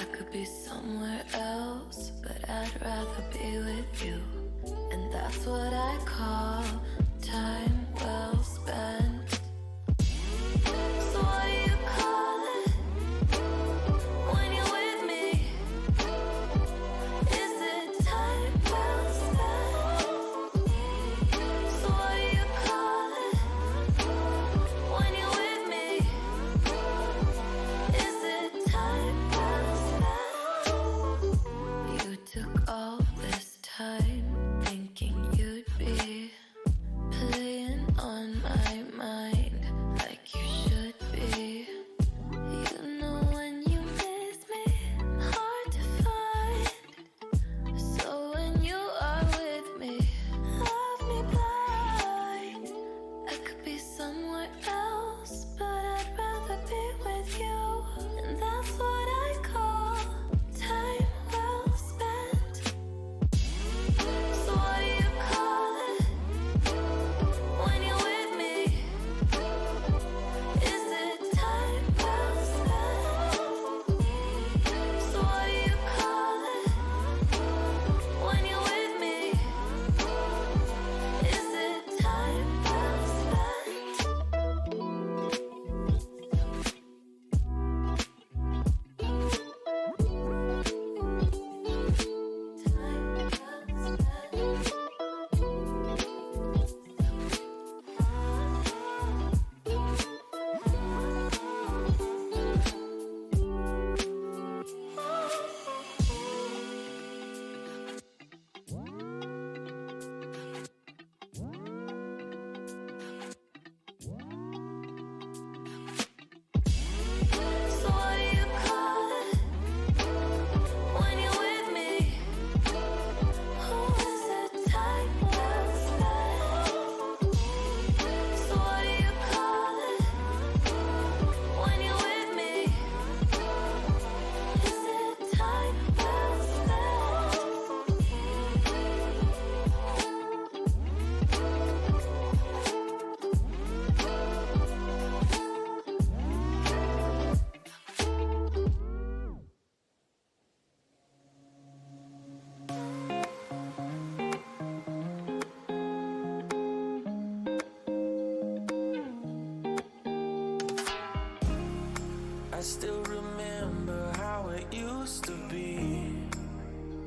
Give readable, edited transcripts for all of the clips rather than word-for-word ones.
I could be somewhere else, but I'd rather be with you. And that's what I call time well spent. So what do you call it when you're with me? Is it time well spent? So what do you call it when you're with me? Is it time well spent? You took all this time thinking you'd be playing on my mind like you should be. You know when you miss me, I'm hard to find. So when you are with me, love me blind. I could be somewhere else, but I'd rather be with you. And that's what I call time well spent. So what do you call it when you're with me? Is it time well spent? So what do you call it when you're with me? Is it time well spent? So what do you call it when you're with me? Oh, is it time well spent? So what do you call it when you're with me? Is it time well spent? I still remember how it used to be,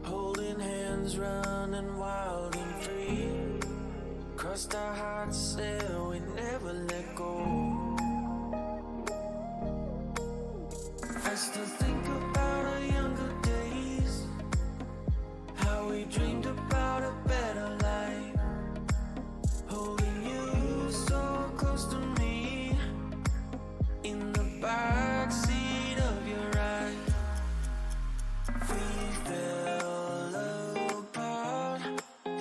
holding hands, running wild and free. Crossed our hearts, said we never let go. I still think about our younger days, how we dreamed about a better life, holding you so close to me in the backseat of your ride. We fell apart,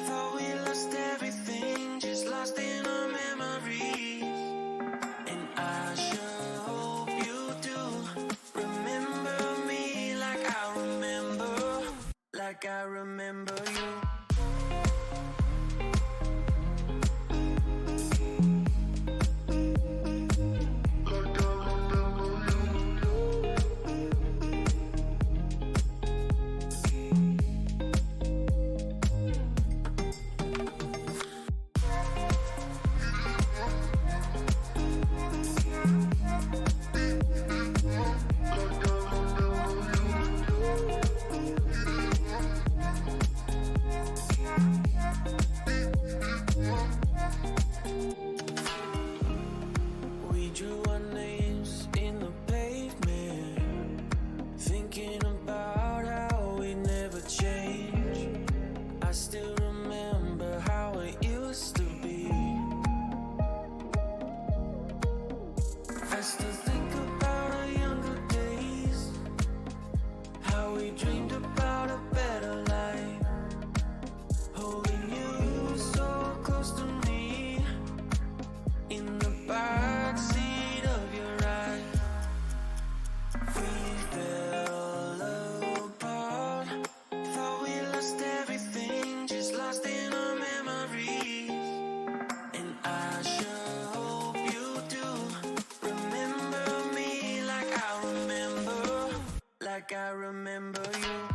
thought we lost everything, just lost in our memories. remember you.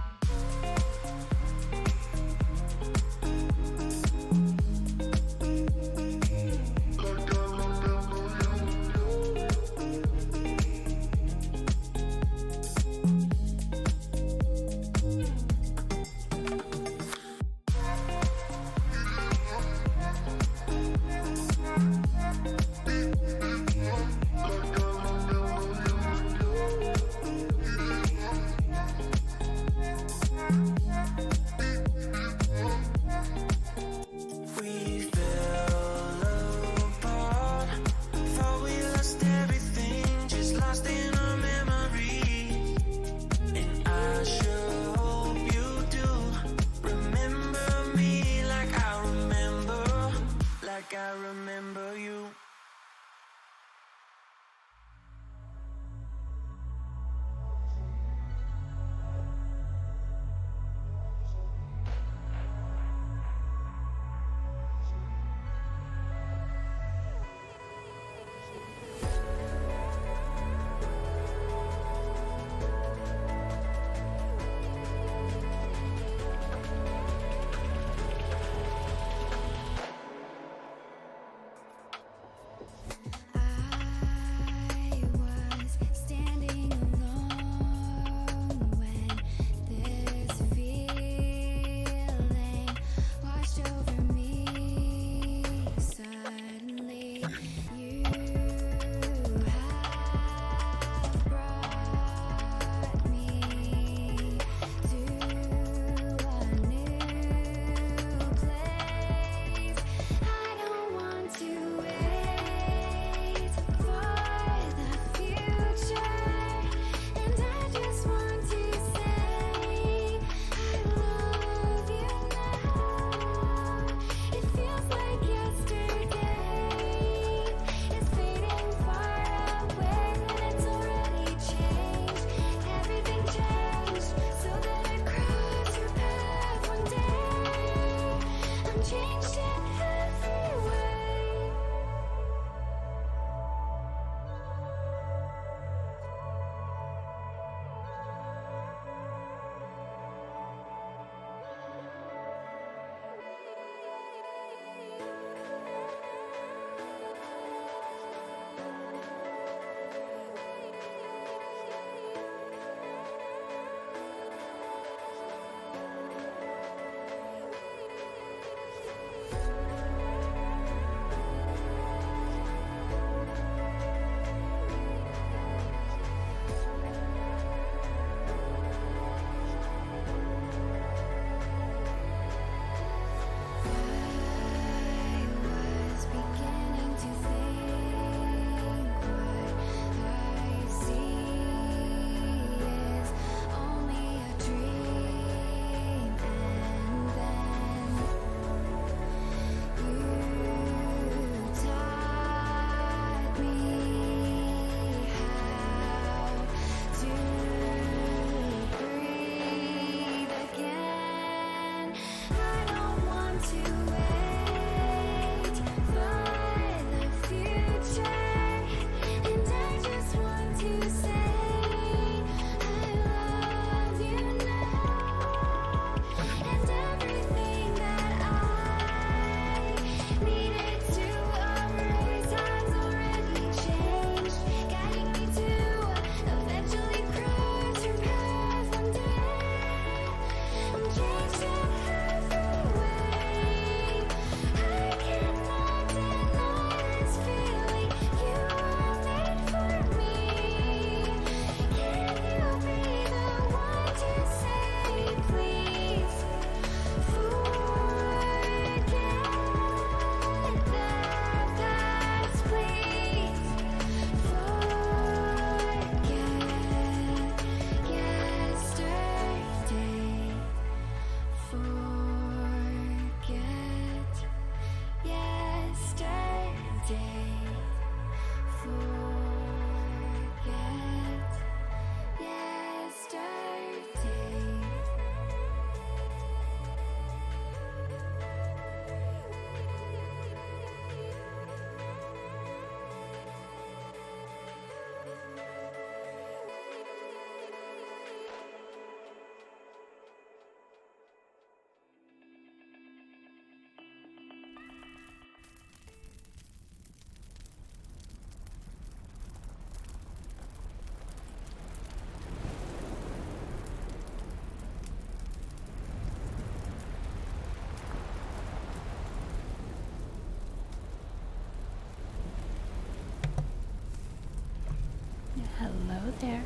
Hello there.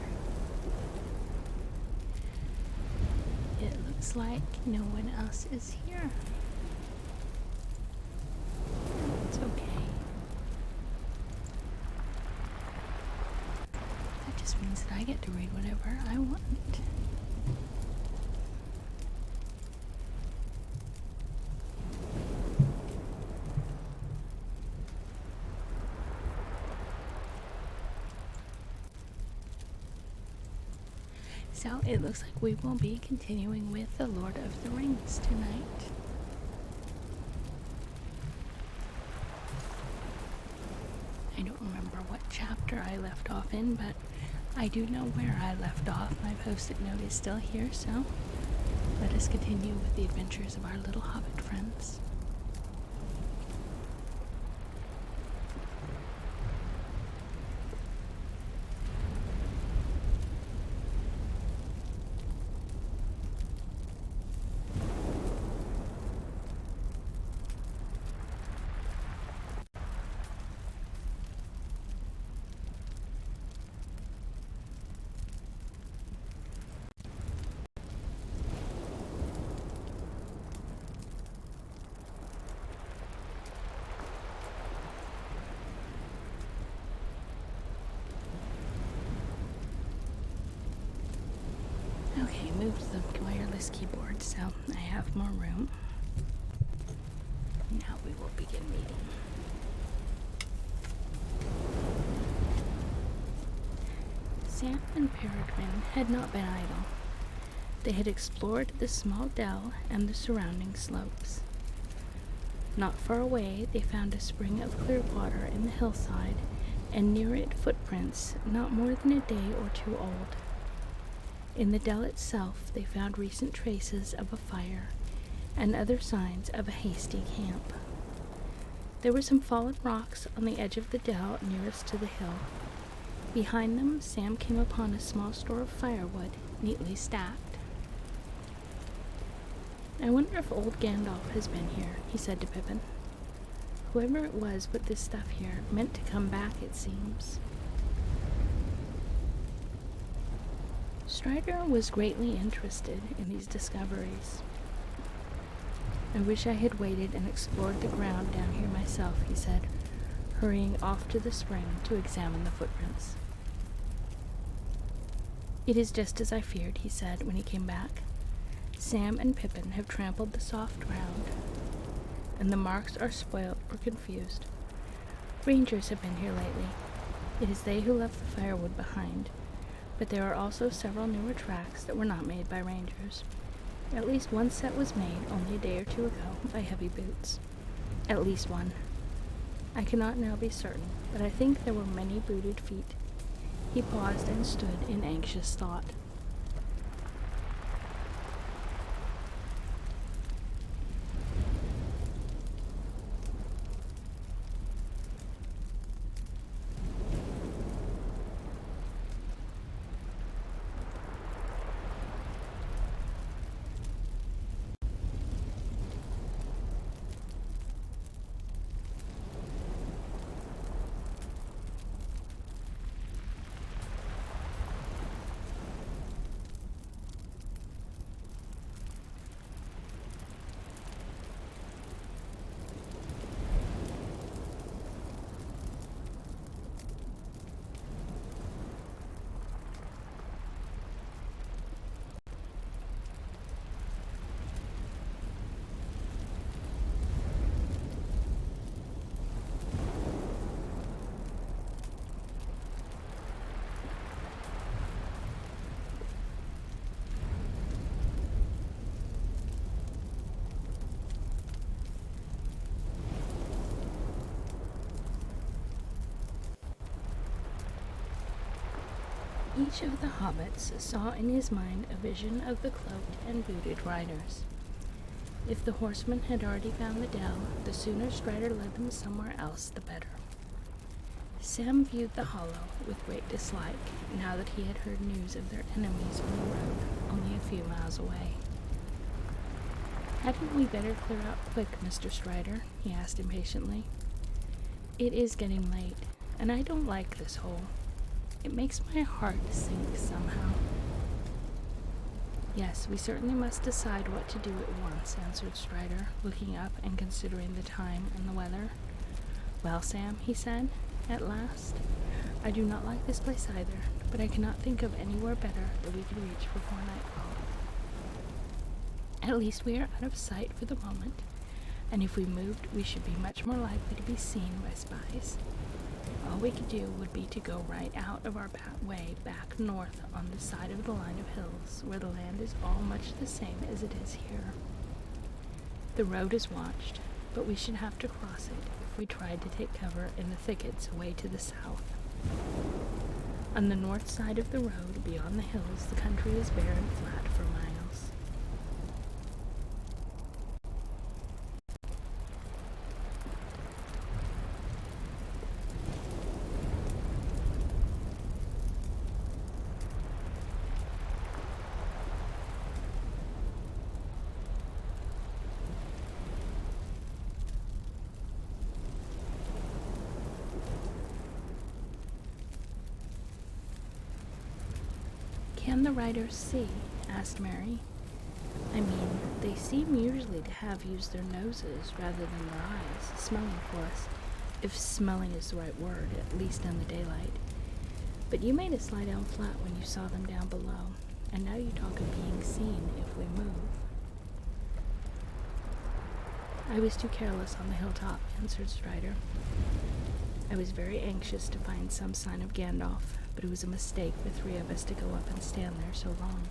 It looks like no one else is here. It's okay. That just means that I get to read whatever I want. So it looks like we will be continuing with The Lord of the Rings tonight. I don't remember what chapter I left off in, but I do know where I left off. My post-it note is still here, so let us continue with the adventures of our little hobbit friends. Okay, moved the wireless keyboard, so I have more room. Now we will begin reading. Sam and Peregrine had not been idle. They had explored the small dell and the surrounding slopes. Not far away, they found a spring of clear water in the hillside, and near it footprints not more than a day or two old. In the dell itself, they found recent traces of a fire and other signs of a hasty camp. There were some fallen rocks on the edge of the dell nearest to the hill. Behind them, Sam came upon a small store of firewood, neatly stacked. "I wonder if old Gandalf has been here," he said to Pippin. "Whoever it was put this stuff here meant to come back, it seems." Strider was greatly interested in these discoveries. "I wish I had waited and explored the ground down here myself," he said, hurrying off to the spring to examine the footprints. "It is just as I feared," he said when he came back. "Sam and Pippin have trampled the soft ground, and the marks are spoilt or confused. Rangers have been here lately. It is they who left the firewood behind, but there are also several newer tracks that were not made by rangers. At least one set was made only a day or two ago by heavy boots. At least one. I cannot now be certain, but I think there were many booted feet." He paused and stood in anxious thought. Each of the hobbits saw in his mind a vision of the cloaked and booted riders. If the horsemen had already found the dell, the sooner Strider led them somewhere else, the better. Sam viewed the hollow with great dislike, now that he had heard news of their enemies on the road, only a few miles away. "Hadn't we better clear out quick, Mr. Strider?" he asked impatiently. "It is getting late, and I don't like this hole." It makes my heart sink somehow. Yes, we certainly must decide what to do at once, answered Strider, looking up and considering the time and the weather. Well, Sam, he said, at last, I do not like this place either, but I cannot think of anywhere better that we could reach before nightfall. At least we are out of sight for the moment, and if we moved, we should be much more likely to be seen by spies. All we could do would be to go right out of our way back north on the side of the line of hills, where the land is all much the same as it is here. The road is watched, but we should have to cross it if we tried to take cover in the thickets away to the south. On the north side of the road, beyond the hills, the country is bare and flat for miles. Can the riders see? Asked Mary. I mean, they seem usually to have used their noses rather than their eyes, smelling for us, if smelling is the right word, at least in the daylight. But you made us lie down flat when you saw them down below, and now you talk of being seen if we move. I was too careless on the hilltop, answered Strider. I was very anxious to find some sign of Gandalf, but it was a mistake for 3 of us to go up and stand there so long.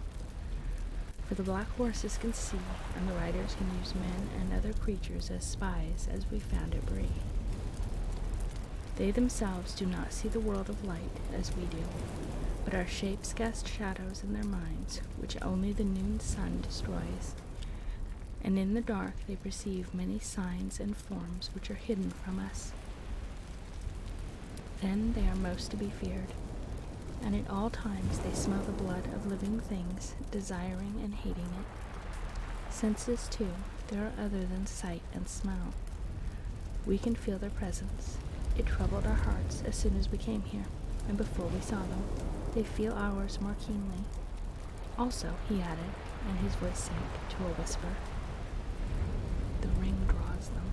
For the black horses can see, and the riders can use men and other creatures as spies, as we found at Bree. They themselves do not see the world of light as we do, but our shapes cast shadows in their minds, which only the noon sun destroys. And in the dark they perceive many signs and forms which are hidden from us. Then they are most to be feared, and at all times they smell the blood of living things, desiring and hating it. Senses, too, there are other than sight and smell. We can feel their presence. It troubled our hearts as soon as we came here, and before we saw them. They feel ours more keenly. Also, he added, and his voice sank to a whisper, the ring draws them.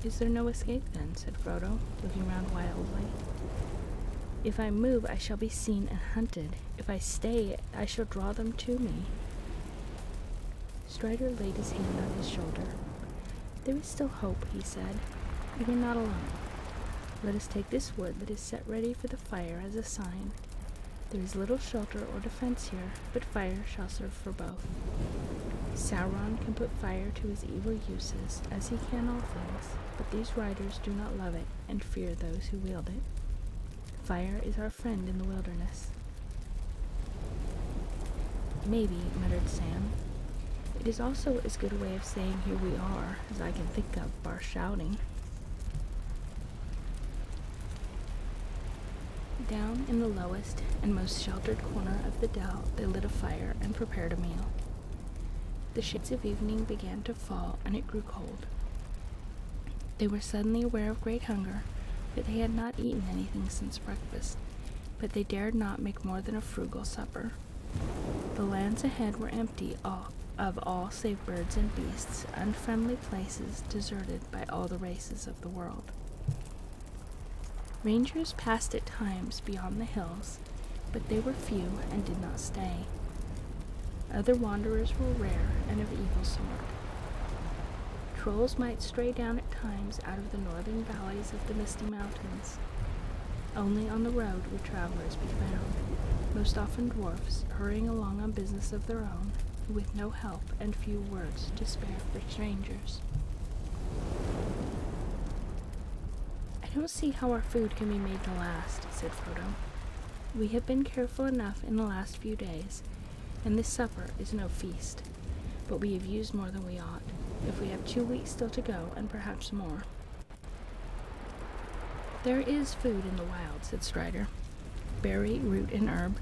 Is there no escape then? Said Frodo, looking round wildly. If I move, I shall be seen and hunted. If I stay, I shall draw them to me. Strider laid his hand on his shoulder. There is still hope, he said. You are not alone. Let us take this wood that is set ready for the fire as a sign. There is little shelter or defense here, but fire shall serve for both. Sauron can put fire to his evil uses, as he can all things, but these riders do not love it and fear those who wield it. Fire is our friend in the wilderness. Maybe, muttered Sam. It is also as good a way of saying here we are as I can think of, bar shouting. Down in the lowest and most sheltered corner of the dell, they lit a fire and prepared a meal. The shades of evening began to fall, and it grew cold. They were suddenly aware of great hunger, for they had not eaten anything since breakfast, but they dared not make more than a frugal supper. The lands ahead were empty of all save birds and beasts, unfriendly places deserted by all the races of the world. Rangers passed at times beyond the hills, but they were few and did not stay. Other wanderers were rare and of evil sort. Trolls might stray down at times out of the northern valleys of the Misty Mountains. Only on the road would travelers be found, most often dwarfs, hurrying along on business of their own, with no help and few words to spare for strangers. I don't see how our food can be made to last, said Frodo. We have been careful enough in the last few days, and this supper is no feast, but we have used more than we ought, if we have 2 weeks still to go, and perhaps more. There is food in the wild, said Strider, berry, root, and herb,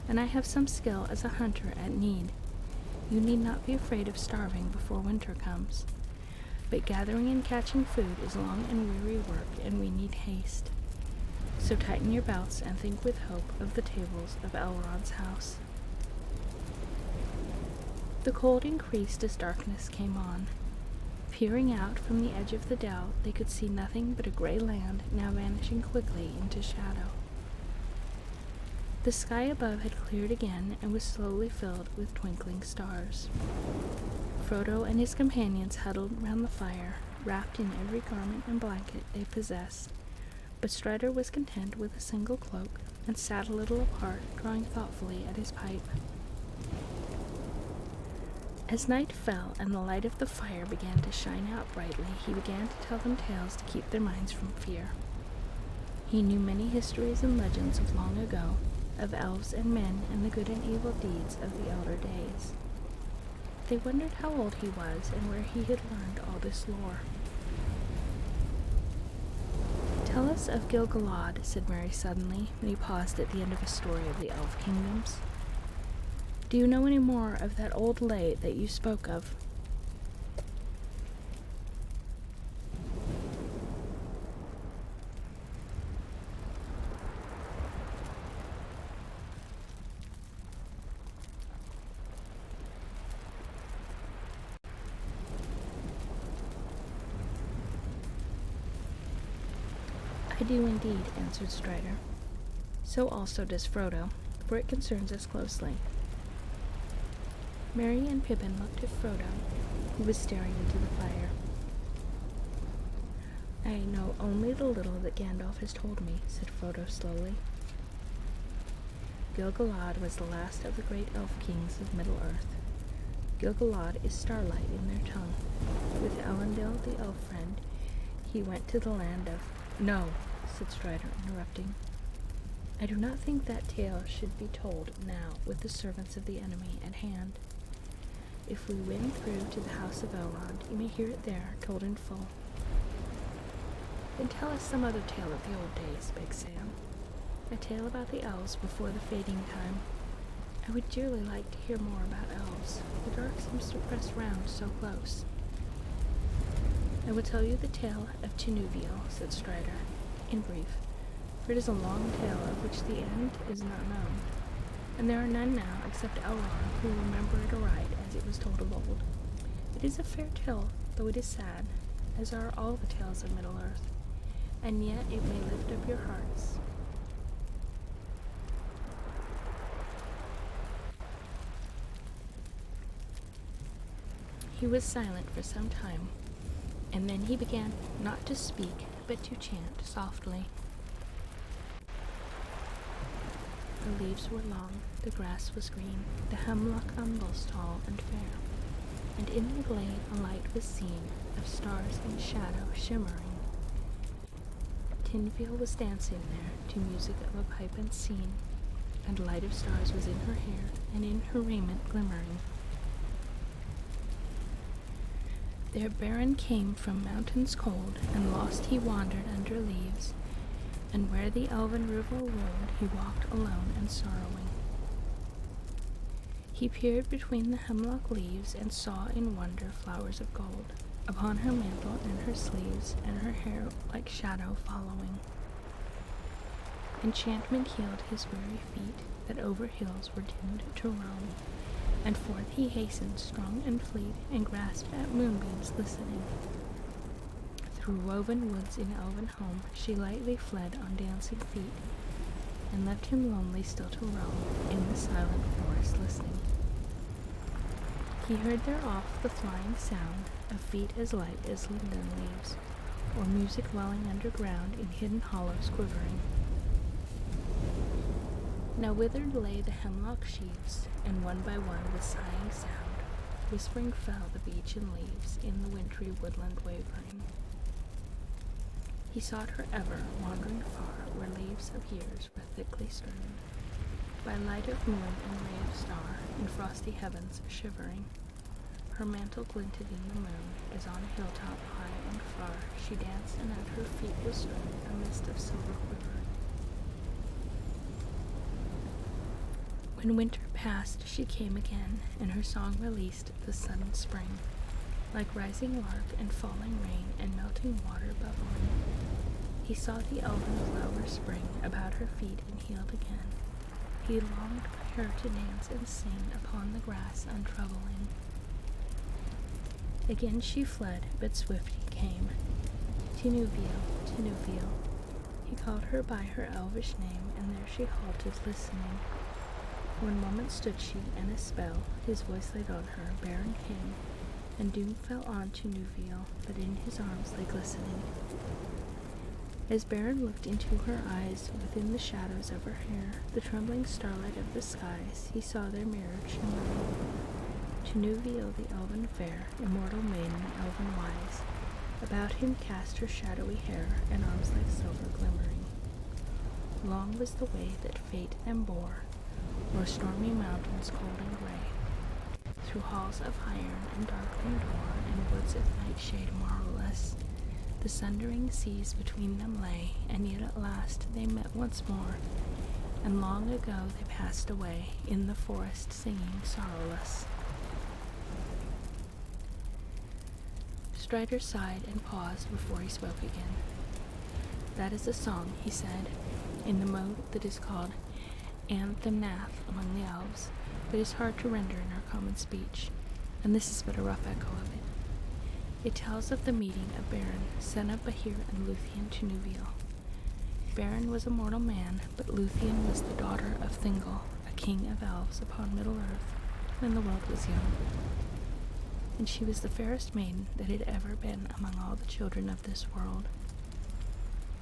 and I have some skill as a hunter at need. You need not be afraid of starving before winter comes. But gathering and catching food is long and weary work, and we need haste. So tighten your belts and think with hope of the tables of Elrod's house. The cold increased as darkness came on. Peering out from the edge of the dell, they could see nothing but a gray land now vanishing quickly into shadow. The sky above had cleared again and was slowly filled with twinkling stars. Frodo and his companions huddled round the fire, wrapped in every garment and blanket they possessed, but Strider was content with a single cloak and sat a little apart, drawing thoughtfully at his pipe. As night fell and the light of the fire began to shine out brightly, he began to tell them tales to keep their minds from fear. He knew many histories and legends of long ago, of elves and men and the good and evil deeds of the elder days. They wondered how old he was and where he had learned all this lore. "Tell us of Gil-galad," said Merry suddenly, when he paused at the end of a story of the elf kingdoms. "Do you know any more of that old lay that you spoke of?" "I do indeed," answered Strider. "So also does Frodo, for it concerns us closely." Merry and Pippin looked at Frodo, who was staring into the fire. "I know only the little that Gandalf has told me," said Frodo slowly. "Gil-galad was the last of the great elf kings of Middle-earth. Gil-galad is starlight in their tongue. With Elendil, the elf friend, he went to the land of—" "No," said Strider, interrupting. "I do not think that tale should be told now with the servants of the enemy at hand. If we win through to the house of Elrond, you may hear it there, told in full." "Then tell us some other tale of the old days," begged Sam. "A tale about the elves before the fading time. I would dearly like to hear more about elves. The dark seems to press round so close." "I will tell you the tale of Tinuviel," said Strider, "in brief, for it is a long tale of which the end is not known, and there are none now except Elrond who will remember it aright as it was told of old. It is a fair tale, though it is sad, as are all the tales of Middle-earth, and yet it may lift up your hearts." He was silent for some time, and then he began not to speak, but to chant softly. The leaves were long, the grass was green, the hemlock umbels tall and fair, and in the glade a light was seen, of stars and shadow shimmering. Tinviel was dancing there, to music of a pipe and scene, and light of stars was in her hair, and in her raiment glimmering. There Beren came from mountains cold, and lost he wandered under leaves, and where the elven river rolled, he walked alone and sorrowing. He peered between the hemlock leaves, and saw in wonder flowers of gold, upon her mantle and her sleeves, and her hair like shadow following. Enchantment healed his weary feet, that over hills were doomed to roam, and forth he hastened strong and fleet, and grasped at moonbeams listening. Through woven woods in elven home, she lightly fled on dancing feet, and left him lonely still to roam, in the silent forest listening. He heard there off the flying sound of feet as light as linden leaves, or music welling underground in hidden hollows quivering. Now withered lay the hemlock sheaves, and one by one with sighing sound, whispering fell the beechen leaves in the wintry woodland wavering. He sought her ever, wandering far, where leaves of years were thickly strewn, by light of moon and ray of star, in frosty heavens shivering. Her mantle glinted in the moon, as on a hilltop high and far she danced, and at her feet was strewn a mist of silver quivering. When winter passed, she came again, and her song released the sudden spring, like rising lark and falling rain and melting water bubbling. He saw the elven flower spring about her feet and healed again. He longed for her to dance and sing upon the grass untroubling. Again she fled, but swift he came. Tinuviel, Tinuviel. He called her by her elvish name, and there she halted, listening. One moment stood she, and a spell his voice laid on her, Beren came, and doom fell on Tinuviel, that in his arms lay glistening. As Beren looked into her eyes, within the shadows of her hair, the trembling starlight of the skies, he saw their mirror shimmering. Tinuviel the elven fair, immortal maiden, elven wise, about him cast her shadowy hair, and arms like silver glimmering. Long was the way that fate them bore, o'er stormy mountains cold and gray, through halls of iron and darkling door, and woods of nightshade marvellous. The sundering seas between them lay, and yet at last they met once more, and long ago they passed away, in the forest singing sorrowless. Strider sighed and paused before he spoke again. That is a song, he said, in the mode that is called Anthemnath among the elves, but is hard to render in our common speech, and this is but a rough echo of it. It tells of the meeting of Beren, son of Bahir and Luthien Tinuviel. Beren was a mortal man, but Luthien was the daughter of Thingol, a king of elves upon Middle-earth, when the world was young. And she was the fairest maiden that had ever been among all the children of this world.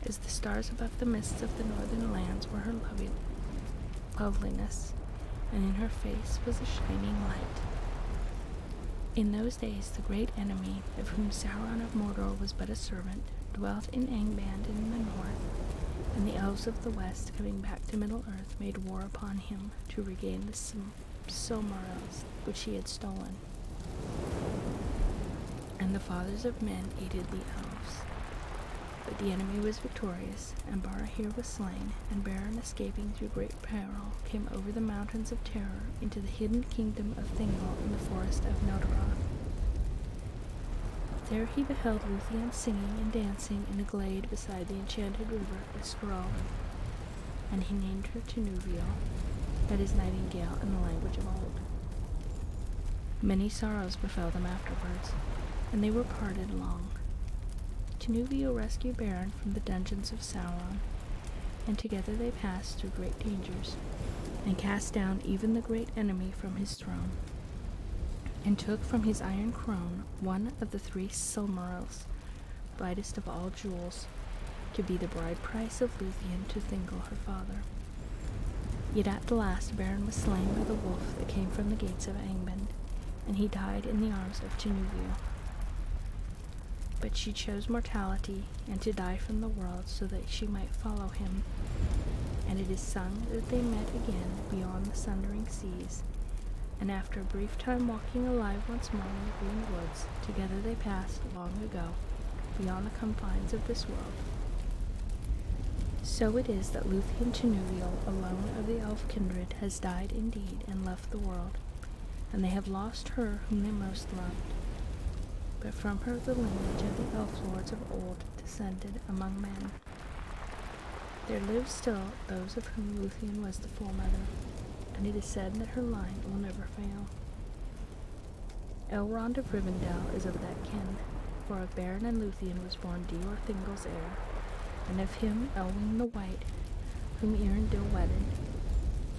As the stars above the mists of the northern lands were her loveliness, and in her face was a shining light. In those days the great enemy, of whom Sauron of Mordor was but a servant, dwelt in Angband in the north, and the elves of the west, coming back to Middle-earth, made war upon him to regain the Silmarils which he had stolen. And the fathers of men aided the elves. But the enemy was victorious, and Barahir was slain, and Beren, escaping through great peril, came over the mountains of terror into the hidden kingdom of Thingol in the forest of Neldaroth. There he beheld Luthien singing and dancing in a glade beside the enchanted river Escaral, and he named her Tinuviel, that is nightingale in the language of old. Many sorrows befell them afterwards, and they were parted long. Tinuviel rescued Beren from the dungeons of Sauron, and together they passed through great dangers, and cast down even the great enemy from his throne, and took from his iron crown one of the 3 Silmarils, brightest of all jewels, to be the bride price of Luthien to Thingol her father. Yet at the last Beren was slain by the wolf that came from the gates of Angband, and he died in the arms of Tinuviel. But she chose mortality, and to die from the world, so that she might follow him. And it is sung that they met again beyond the sundering seas, and after a brief time walking alive once more in the green woods, together they passed long ago, beyond the confines of this world. So it is that Luthien Tinuviel, alone of the elf kindred, has died indeed and left the world, and they have lost her whom they most loved. But from her the lineage of the elf lords of old descended among men. There live still those of whom Luthien was the foremother, and it is said that her line will never fail. Elrond of Rivendell is of that kin, for of Beren and Luthien was born Dior Thingol's heir, and of him Elwing the White, whom Eärendil wedded,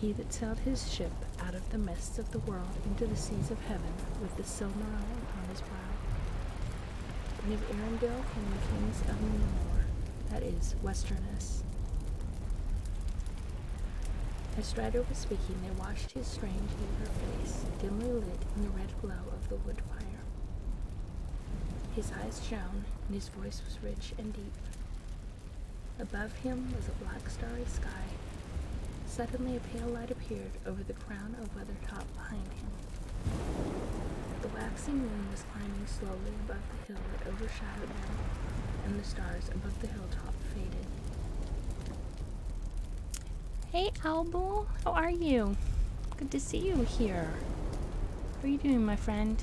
he that sailed his ship out of the mists of the world into the seas of heaven with the Silmaril upon his brow. And of Eärendil came the kings of Numenor, that is, Westerness. As Strider was speaking, they watched his strange eager face, dimly lit in the red glow of the wood fire. His eyes shone, and his voice was rich and deep. Above him was a black starry sky. Suddenly a pale light appeared over the crown of Weathertop behind him. The waxing moon was climbing slowly above the hill that overshadowed them, and the stars above the hilltop faded. Hey, Albul, how are you? Good to see you here. How are you doing, my friend?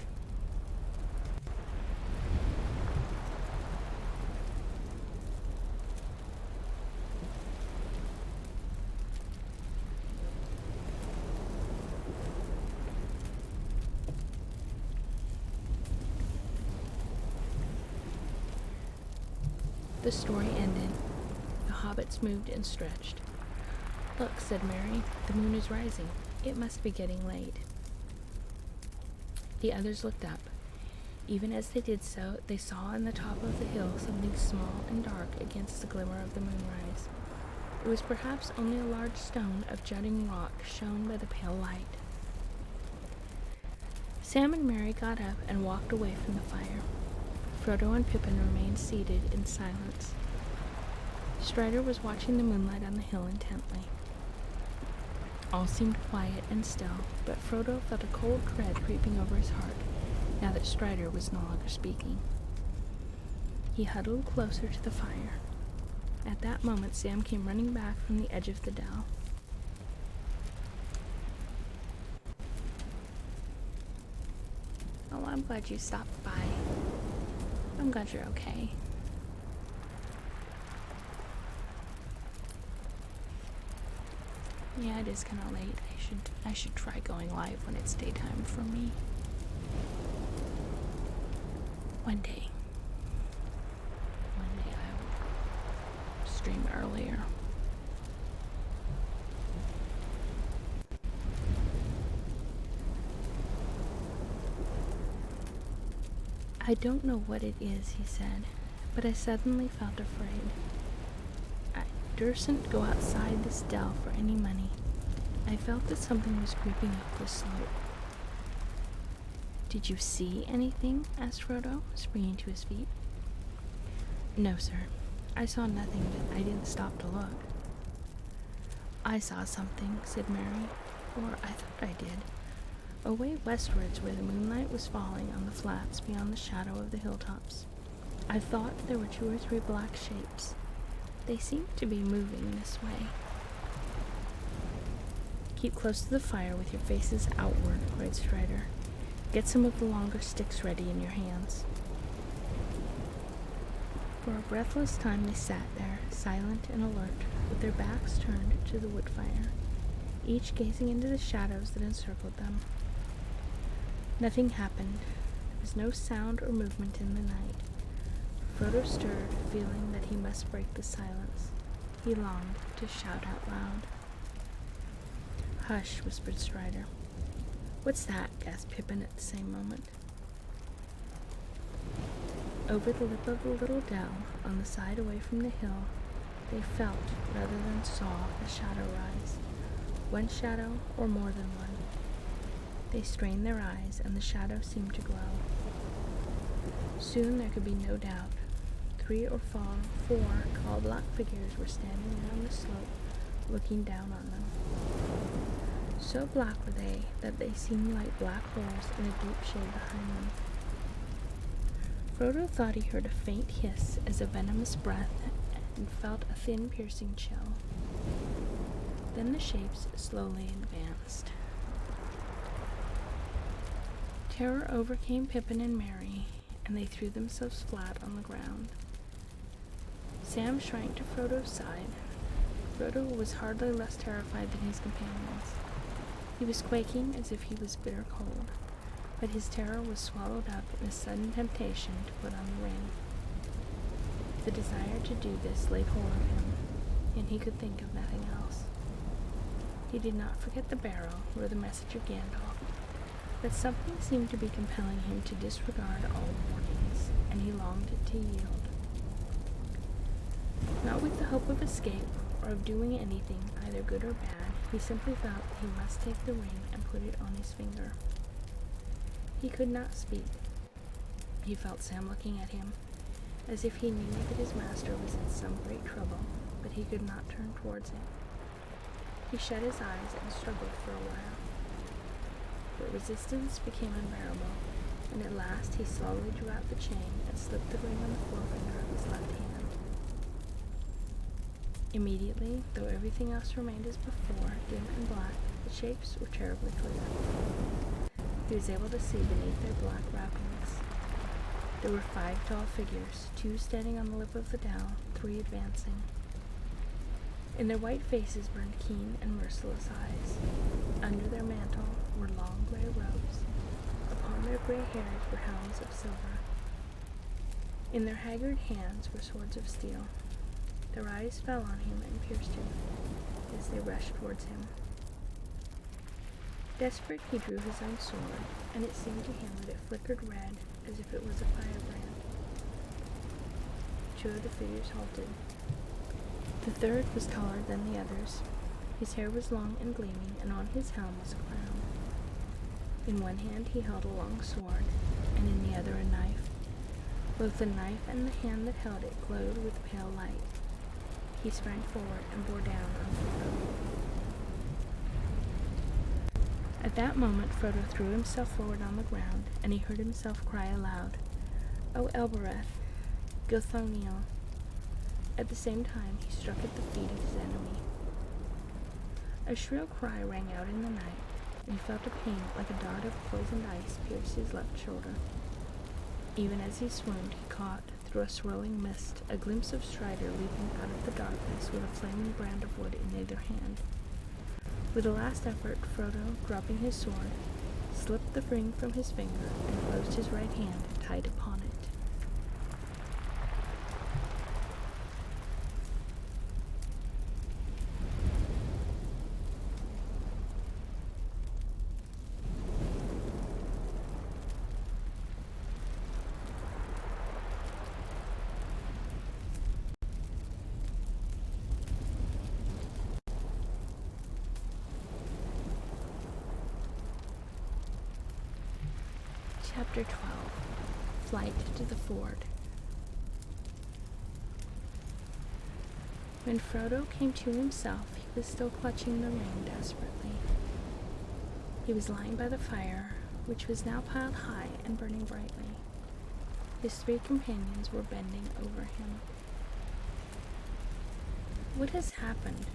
the story ended, the hobbits moved and stretched. "Look," said Merry, "the moon is rising. It must be getting late." The others looked up. Even as they did so, they saw on the top of the hill something small and dark against the glimmer of the moonrise. It was perhaps only a large stone of jutting rock shone by the pale light. Sam and Merry got up and walked away from the fire. Frodo and Pippin remained seated in silence. Strider was watching the moonlight on the hill intently. All seemed quiet and still, but Frodo felt a cold dread creeping over his heart, now that Strider was no longer speaking. He huddled closer to the fire. At that moment, Sam came running back from the edge of the dell. "Oh, I'm glad you stopped by. I'm glad you're okay." "Yeah, it is kind of late. I should try going live when it's daytime for me. One day I will stream earlier." "I don't know what it is," he said, "but I suddenly felt afraid. I dursn't go outside this dell for any money. I felt that something was creeping up the slope." "Did you see anything?" asked Frodo, springing to his feet. "No, sir. I saw nothing, but I didn't stop to look." "I saw something," said Merry, "or I thought I did. Away westwards where the moonlight was falling on the flats beyond the shadow of the hilltops. I thought there were 2 or 3 black shapes. They seemed to be moving this way." "Keep close to the fire with your faces outward," cried Strider. "Get some of the longer sticks ready in your hands." For a breathless time they sat there, silent and alert, with their backs turned to the wood fire, each gazing into the shadows that encircled them. Nothing happened. There was no sound or movement in the night. Frodo stirred, feeling that he must break the silence. He longed to shout out loud. "Hush," whispered Strider. "What's that?" gasped Pippin at the same moment. Over the lip of the little dell, on the side away from the hill, they felt, rather than saw, a shadow rise. One shadow, or more than one. They strained their eyes, and the shadow seemed to grow. Soon there could be no doubt. 3 or 4 tall black figures were standing around the slope, looking down on them. So black were they that they seemed like black holes in a deep shade behind them. Frodo thought he heard a faint hiss as of venomous breath and felt a thin piercing chill. Then the shapes slowly advanced. Terror overcame Pippin and Merry, and they threw themselves flat on the ground. Sam shrank to Frodo's side. Frodo was hardly less terrified than his companions. He was quaking as if he was bitter cold, but his terror was swallowed up in a sudden temptation to put on the ring. The desire to do this laid hold of him, and he could think of nothing else. He did not forget the barrow or the message of Gandalf, but something seemed to be compelling him to disregard all warnings, and he longed to yield. Not with the hope of escape or of doing anything, either good or bad, he simply felt that he must take the ring and put it on his finger. He could not speak. He felt Sam looking at him, as if he knew that his master was in some great trouble, but he could not turn towards it. He shut his eyes and struggled for a while. But resistance became unbearable, and at last he slowly drew out the chain and slipped the ring on the forefinger of his left hand. Immediately, though everything else remained as before, dim and black, the shapes were terribly clear. He was able to see beneath their black wrappings. There were 5 tall figures, 2 standing on the lip of the dell, 3 advancing. In their white faces burned keen and merciless eyes. Under their mantle were long gray robes. Upon their gray hairs were helms of silver. In their haggard hands were swords of steel. Their eyes fell on him and pierced him as they rushed towards him. Desperate, he drew his own sword, and it seemed to him that it flickered red as if it was a firebrand. 2 of the figures halted. The third was taller than the others. His hair was long and gleaming, and on his helm was a crown. In one hand he held a long sword, and in the other a knife. Both the knife and the hand that held it glowed with pale light. He sprang forward and bore down on Frodo. At that moment Frodo threw himself forward on the ground, and he heard himself cry aloud, "O Elbereth, Gilthoniel!" At the same time he struck at the feet of his enemy. A shrill cry rang out in the night, and he felt a pain like a dart of poisoned ice pierce his left shoulder. Even as he swooned, he caught, through a swirling mist, a glimpse of Strider leaping out of the darkness with a flaming brand of wood in either hand. With a last effort, Frodo, dropping his sword, slipped the ring from his finger and closed his right hand tight upon it. Chapter 12. Flight to the Ford. When Frodo came to himself, he was still clutching the ring desperately. He was lying by the fire, which was now piled high and burning brightly. His 3 companions were bending over him. "What has happened?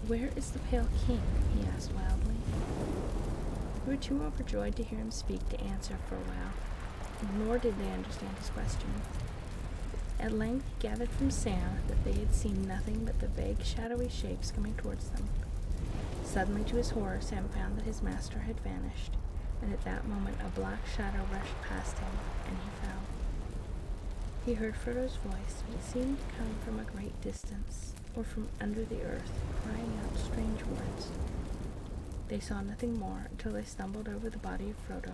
Where is the Pale King?" he asked wildly. They were too overjoyed to hear him speak to answer for a while, nor did they understand his question. At length he gathered from Sam that they had seen nothing but the vague, shadowy shapes coming towards them. Suddenly, to his horror, Sam found that his master had vanished, and at that moment a black shadow rushed past him, and he fell. He heard Frodo's voice, but it seemed to come from a great distance, or from under the earth, crying out strange words. They saw nothing more until they stumbled over the body of Frodo,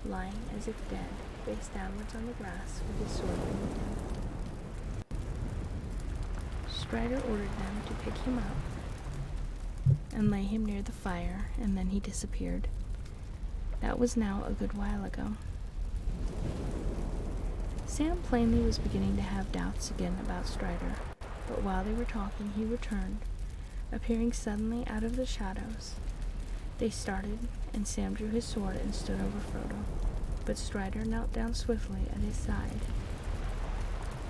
lying as if dead, face downwards on the grass with his sword beneath him. Strider ordered them to pick him up and lay him near the fire, and then he disappeared. That was now a good while ago. Sam plainly was beginning to have doubts again about Strider, but while they were talking he returned, appearing suddenly out of the shadows. They started, and Sam drew his sword and stood over Frodo, but Strider knelt down swiftly at his side.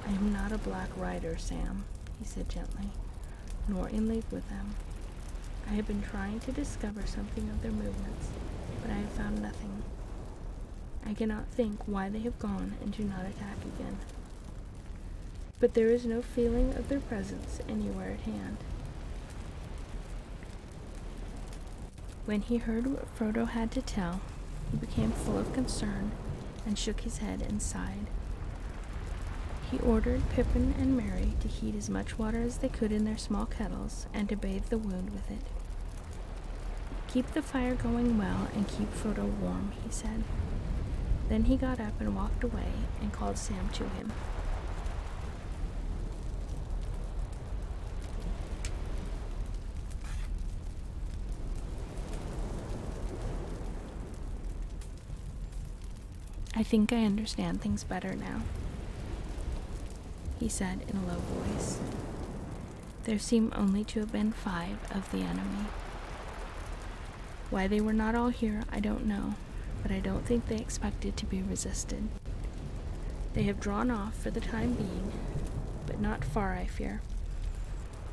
"I am not a Black Rider, Sam," he said gently, "nor in league with them. I have been trying to discover something of their movements, but I have found nothing. I cannot think why they have gone and do not attack again. But there is no feeling of their presence anywhere at hand." When he heard what Frodo had to tell, he became full of concern and shook his head and sighed. He ordered Pippin and Merry to heat as much water as they could in their small kettles and to bathe the wound with it. "Keep the fire going well and keep Frodo warm," he said. Then he got up and walked away and called Sam to him. "I think I understand things better now," he said in a low voice. "There seem only to have been 5 of the enemy. Why they were not all here, I don't know, but I don't think they expected to be resisted. They have drawn off for the time being, but not far, I fear.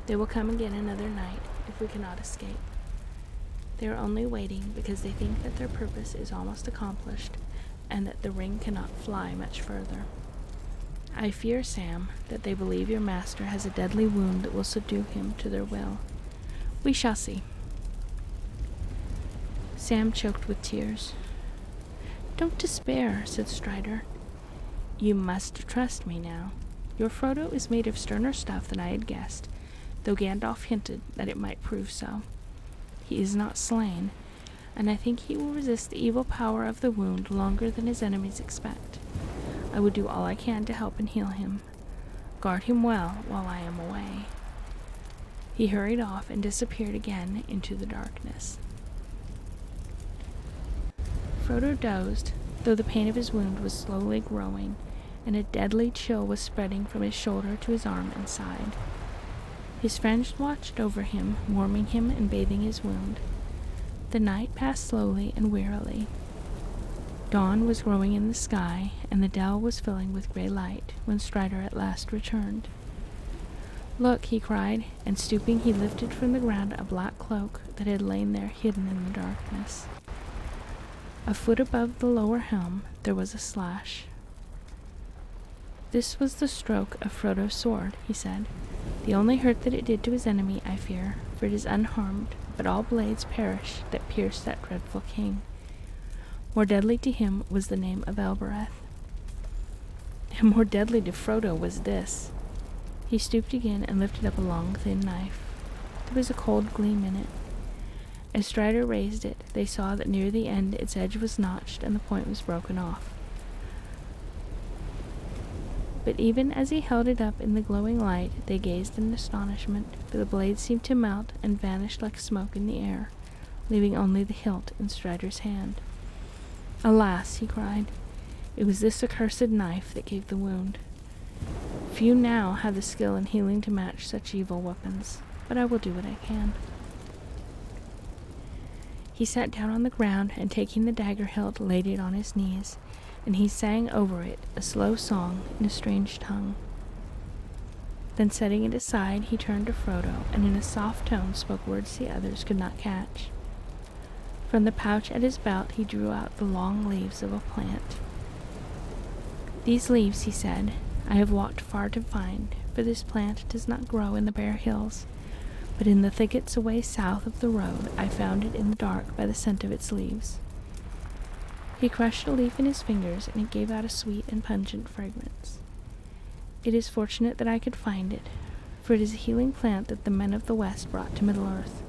They will come again another night if we cannot escape. They are only waiting because they think that their purpose is almost accomplished and that the ring cannot fly much further. I fear, Sam, that they believe your master has a deadly wound that will subdue him to their will. We shall see." Sam choked with tears. "Don't despair," said Strider. "You must trust me now. Your Frodo is made of sterner stuff than I had guessed, though Gandalf hinted that it might prove so. He is not slain, and I think he will resist the evil power of the wound longer than his enemies expect. I will do all I can to help and heal him. Guard him well while I am away." He hurried off and disappeared again into the darkness. Frodo dozed, though the pain of his wound was slowly growing, and a deadly chill was spreading from his shoulder to his arm and side. His friends watched over him, warming him and bathing his wound. The night passed slowly and wearily. Dawn was growing in the sky, and the dell was filling with gray light when Strider at last returned. "Look," he cried, and stooping he lifted from the ground a black cloak that had lain there hidden in the darkness. A foot above the lower helm there was a slash. "This was the stroke of Frodo's sword," he said. "The only hurt that it did to his enemy, I fear, for it is unharmed, but all blades perish that pierced that dreadful king. More deadly to him was the name of Elbereth." And more deadly to Frodo was this. He stooped again and lifted up a long, thin knife. There was a cold gleam in it. As Strider raised it, they saw that near the end its edge was notched and the point was broken off. But even as he held it up in the glowing light, they gazed in astonishment, for the blade seemed to melt and vanish like smoke in the air, leaving only the hilt in Strider's hand. "Alas," he cried, "it was this accursed knife that gave the wound. Few now have the skill in healing to match such evil weapons, but I will do what I can." He sat down on the ground and, taking the dagger hilt, laid it on his knees, and he sang over it a slow song in a strange tongue. Then, setting it aside, he turned to Frodo and in a soft tone spoke words the others could not catch. From the pouch at his belt he drew out the long leaves of a plant. "These leaves," he said, "I have walked far to find, for this plant does not grow in the bare hills, but in the thickets away south of the road I found it in the dark by the scent of its leaves." He crushed a leaf in his fingers, and it gave out a sweet and pungent fragrance. "It is fortunate that I could find it, for it is a healing plant that the men of the West brought to Middle-earth.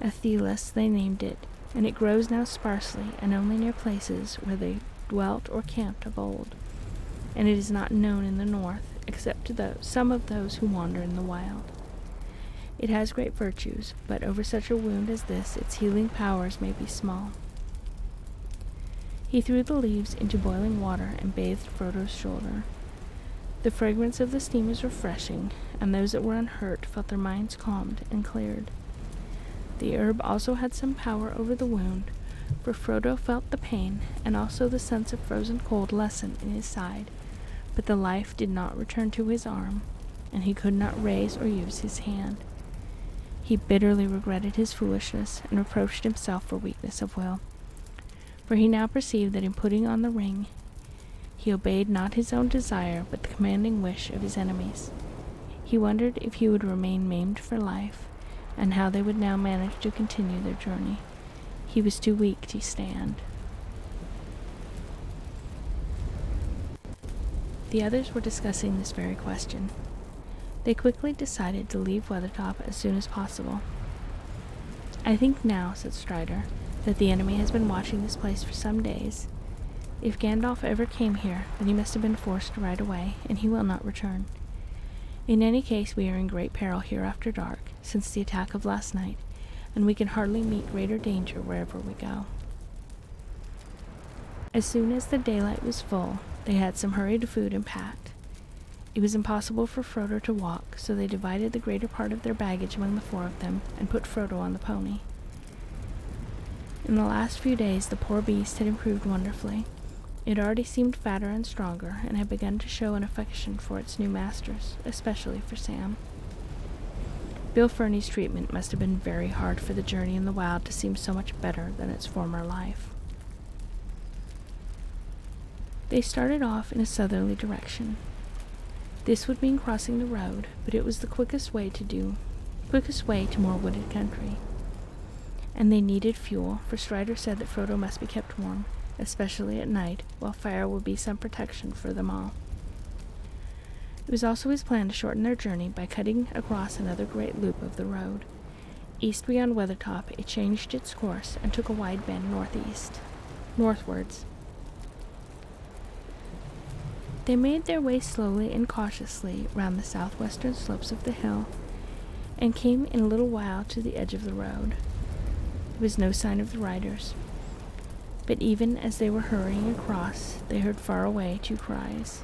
Athelas they named it, and it grows now sparsely and only near places where they dwelt or camped of old, and it is not known in the north except to some of those who wander in the wild. It has great virtues, but over such a wound as this its healing powers may be small." He threw the leaves into boiling water and bathed Frodo's shoulder. The fragrance of the steam was refreshing, and those that were unhurt felt their minds calmed and cleared. The herb also had some power over the wound, for Frodo felt the pain and also the sense of frozen cold lessen in his side, but the life did not return to his arm, and he could not raise or use his hand. He bitterly regretted his foolishness and reproached himself for weakness of will, for he now perceived that in putting on the ring, he obeyed not his own desire but the commanding wish of his enemies. He wondered if he would remain maimed for life, and how they would now manage to continue their journey. He was too weak to stand. The others were discussing this very question. They quickly decided to leave Weathertop as soon as possible. "I think now," said Strider, "that the enemy has been watching this place for some days. If Gandalf ever came here, then he must have been forced to ride away, and he will not return. In any case, we are in great peril here after dark, since the attack of last night, and we can hardly meet greater danger wherever we go." As soon as the daylight was full, they had some hurried food and packed. It was impossible for Frodo to walk, so they divided the greater part of their baggage among the four of them, and put Frodo on the pony. In the last few days the poor beast had improved wonderfully. It already seemed fatter and stronger, and had begun to show an affection for its new masters, especially for Sam. Bill Ferny's treatment must have been very hard for the journey in the wild to seem so much better than its former life. They started off in a southerly direction. This would mean crossing the road, but it was the quickest way to more wooded country. And they needed fuel, for Strider said that Frodo must be kept warm, especially at night, while fire would be some protection for them all. It was also his plan to shorten their journey by cutting across another great loop of the road. East beyond Weathertop, it changed its course and took a wide bend northwards. They made their way slowly and cautiously round the southwestern slopes of the hill, and came in a little while to the edge of the road. There was no sign of the riders, but even as they were hurrying across, they heard far away 2 cries,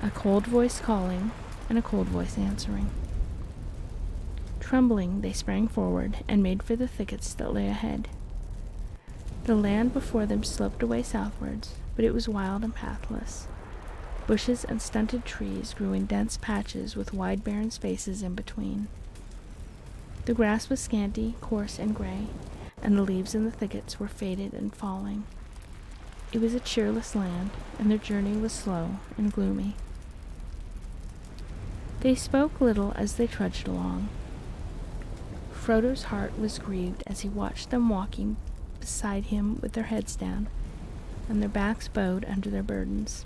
a cold voice calling and a cold voice answering. Trembling, they sprang forward and made for the thickets that lay ahead. The land before them sloped away southwards, but it was wild and pathless. Bushes and stunted trees grew in dense patches with wide barren spaces in between. The grass was scanty, coarse, and gray, and the leaves in the thickets were faded and falling. It was a cheerless land, and their journey was slow and gloomy. They spoke little as they trudged along. Frodo's heart was grieved as he watched them walking beside him with their heads down, and their backs bowed under their burdens.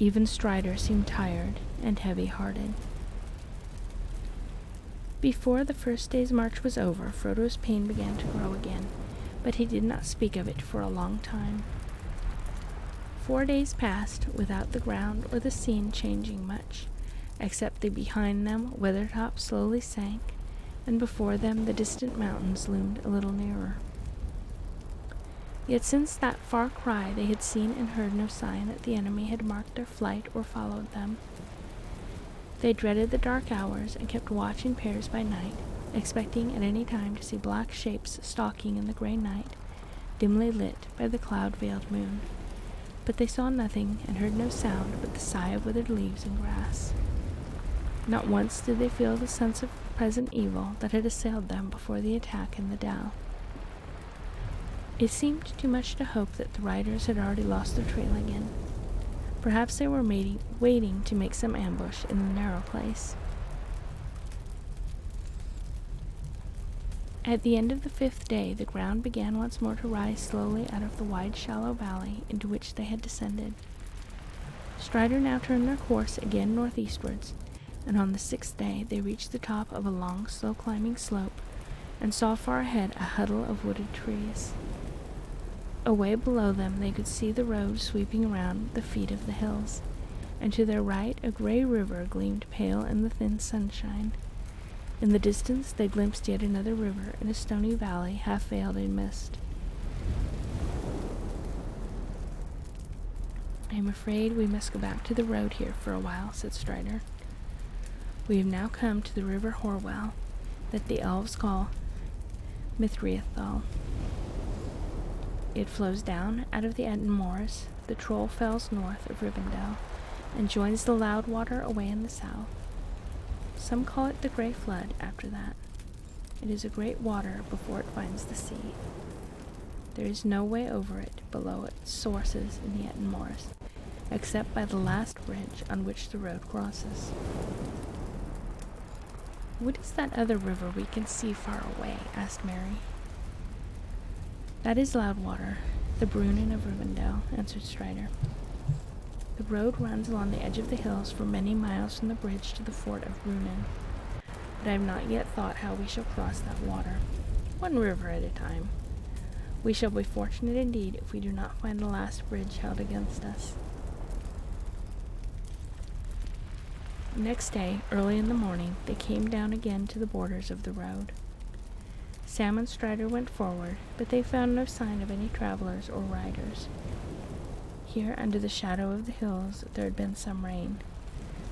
Even Strider seemed tired and heavy-hearted. Before the first day's march was over, Frodo's pain began to grow again, but he did not speak of it for a long time. 4 days passed without the ground or the scene changing much, except that behind them Weathertop slowly sank, and before them the distant mountains loomed a little nearer. Yet since that far cry they had seen and heard no sign that the enemy had marked their flight or followed them. They dreaded the dark hours and kept watch in pairs by night, expecting at any time to see black shapes stalking in the gray night, dimly lit by the cloud-veiled moon. But they saw nothing and heard no sound but the sigh of withered leaves and grass. Not once did they feel the sense of present evil that had assailed them before the attack in the dell. It seemed too much to hope that the riders had already lost their trail again. Perhaps they were waiting to make some ambush in the narrow place. At the end of the 5th day, the ground began once more to rise slowly out of the wide, shallow valley into which they had descended. Strider now turned their course again northeastwards, and on the 6th day they reached the top of a long, slow-climbing slope, and saw far ahead a huddle of wooded trees. Away below them they could see the road sweeping around the feet of the hills, and to their right a gray river gleamed pale in the thin sunshine. In the distance they glimpsed yet another river in a stony valley half veiled in mist. "I am afraid we must go back to the road here for a while," said Strider. "We have now come to the river Horwell, that the elves call Mithriathal. It flows down out of the Etten Moors, the Troll Fells north of Rivendell, and joins the Loudwater away in the south. Some call it the Grey Flood after that. It is a great water before it finds the sea. There is no way over it below its sources in the Etten Moors, except by the last bridge on which the road crosses." "What is that other river we can see far away?" asked Merry. "That is Loudwater, the Brunnen of Rivendell," answered Strider. "The road runs along the edge of the hills for many miles from the bridge to the fort of Brunnen, but I have not yet thought how we shall cross that water. One river at a time. We shall be fortunate indeed if we do not find the last bridge held against us." Next day, early in the morning, they came down again to the borders of the road. Sam and Strider went forward, but they found no sign of any travelers or riders. Here, under the shadow of the hills, there had been some rain.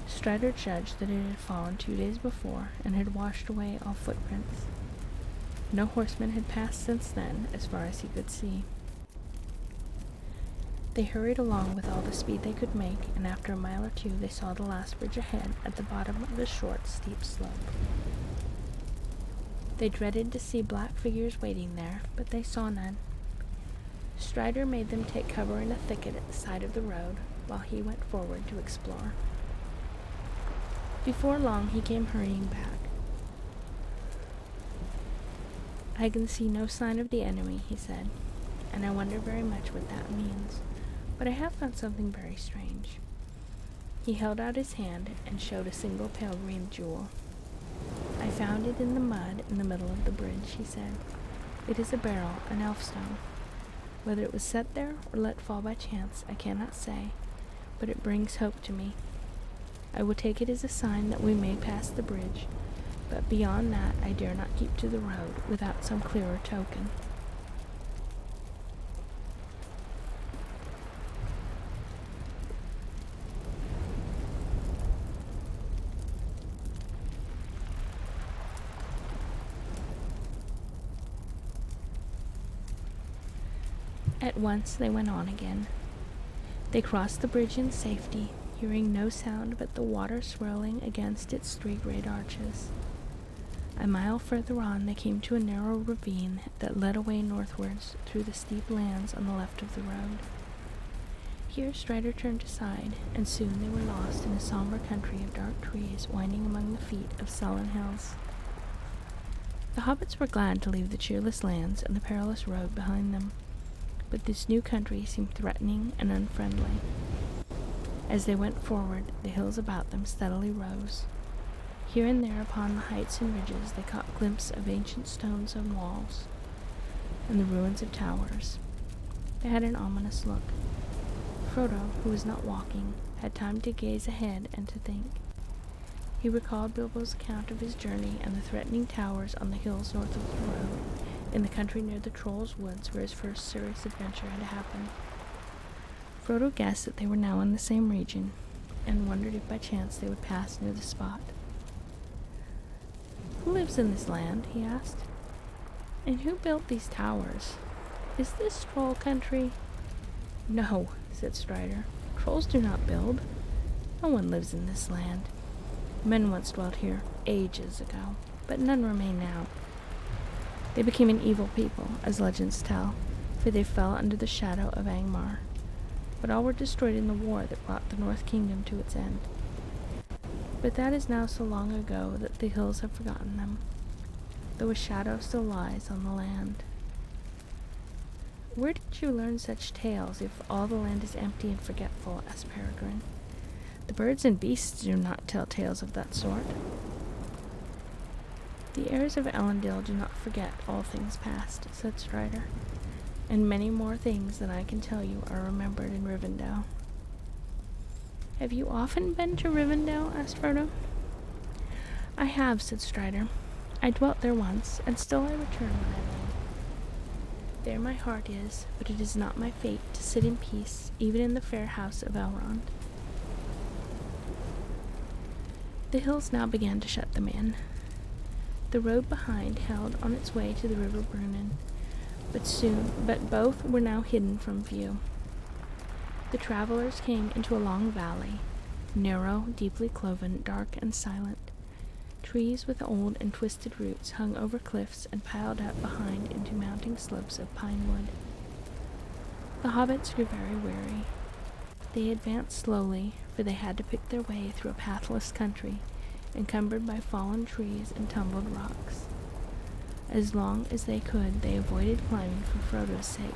Strider judged that it had fallen 2 days before and had washed away all footprints. No horseman had passed since then, as far as he could see. They hurried along with all the speed they could make, and after a mile or 2 they saw the last bridge ahead at the bottom of the short, steep slope. They dreaded to see black figures waiting there, but they saw none. Strider made them take cover in a thicket at the side of the road, while he went forward to explore. Before long he came hurrying back. "I can see no sign of the enemy," he said. and I wonder very much what that means, but I have found something very strange." He held out his hand and showed a single pale green jewel. "I found it in the mud in the middle of the bridge," he said. "It is a beryl, an elfstone. Whether it was set there or let fall by chance, I cannot say, but it brings hope to me. I will take it as a sign that we may pass the bridge, but beyond that I dare not keep to the road without some clearer token." At once they went on again. They crossed the bridge in safety, hearing no sound but the water swirling against its three great arches. A mile further on they came to a narrow ravine that led away northwards through the steep lands on the left of the road. Here Strider turned aside, and soon they were lost in a somber country of dark trees winding among the feet of sullen hills. The hobbits were glad to leave the cheerless lands and the perilous road behind them, but this new country seemed threatening and unfriendly. As they went forward, the hills about them steadily rose. Here and there upon the heights and ridges they caught glimpses of ancient stones and walls, and the ruins of towers. They had an ominous look. Frodo, who was not walking, had time to gaze ahead and to think. He recalled Bilbo's account of his journey and the threatening towers on the hills north of the road, in the country near the Troll's Woods where his first serious adventure had happened. Frodo guessed that they were now in the same region, and wondered if by chance they would pass near the spot. "Who lives in this land?" he asked. "And who built these towers? Is this troll country?" "No," said Strider. "Trolls do not build. No one lives in this land. Men once dwelt here, ages ago, but none remain now. They became an evil people, as legends tell, for they fell under the shadow of Angmar. But all were destroyed in the war that brought the North Kingdom to its end. But that is now so long ago that the hills have forgotten them, though a shadow still lies on the land." "Where did you learn such tales if all the land is empty and forgetful?" asked Peregrine. "The birds and beasts do not tell tales of that sort." "The heirs of Elendil do not forget all things past," said Strider, "and many more things than I can tell you are remembered in Rivendell." "Have you often been to Rivendell?" asked Frodo. "I have," said Strider. "I dwelt there once, and still I return when I will. There my heart is, but it is not my fate to sit in peace, even in the fair house of Elrond." The hills now began to shut them in. The road behind held on its way to the river Brunnen, but both were now hidden from view. The travelers came into a long valley, narrow, deeply cloven, dark and silent. Trees with old and twisted roots hung over cliffs and piled up behind into mounting slopes of pine wood. The hobbits grew very weary. They advanced slowly, for they had to pick their way through a pathless country, encumbered by fallen trees and tumbled rocks. As long as they could, they avoided climbing for Frodo's sake,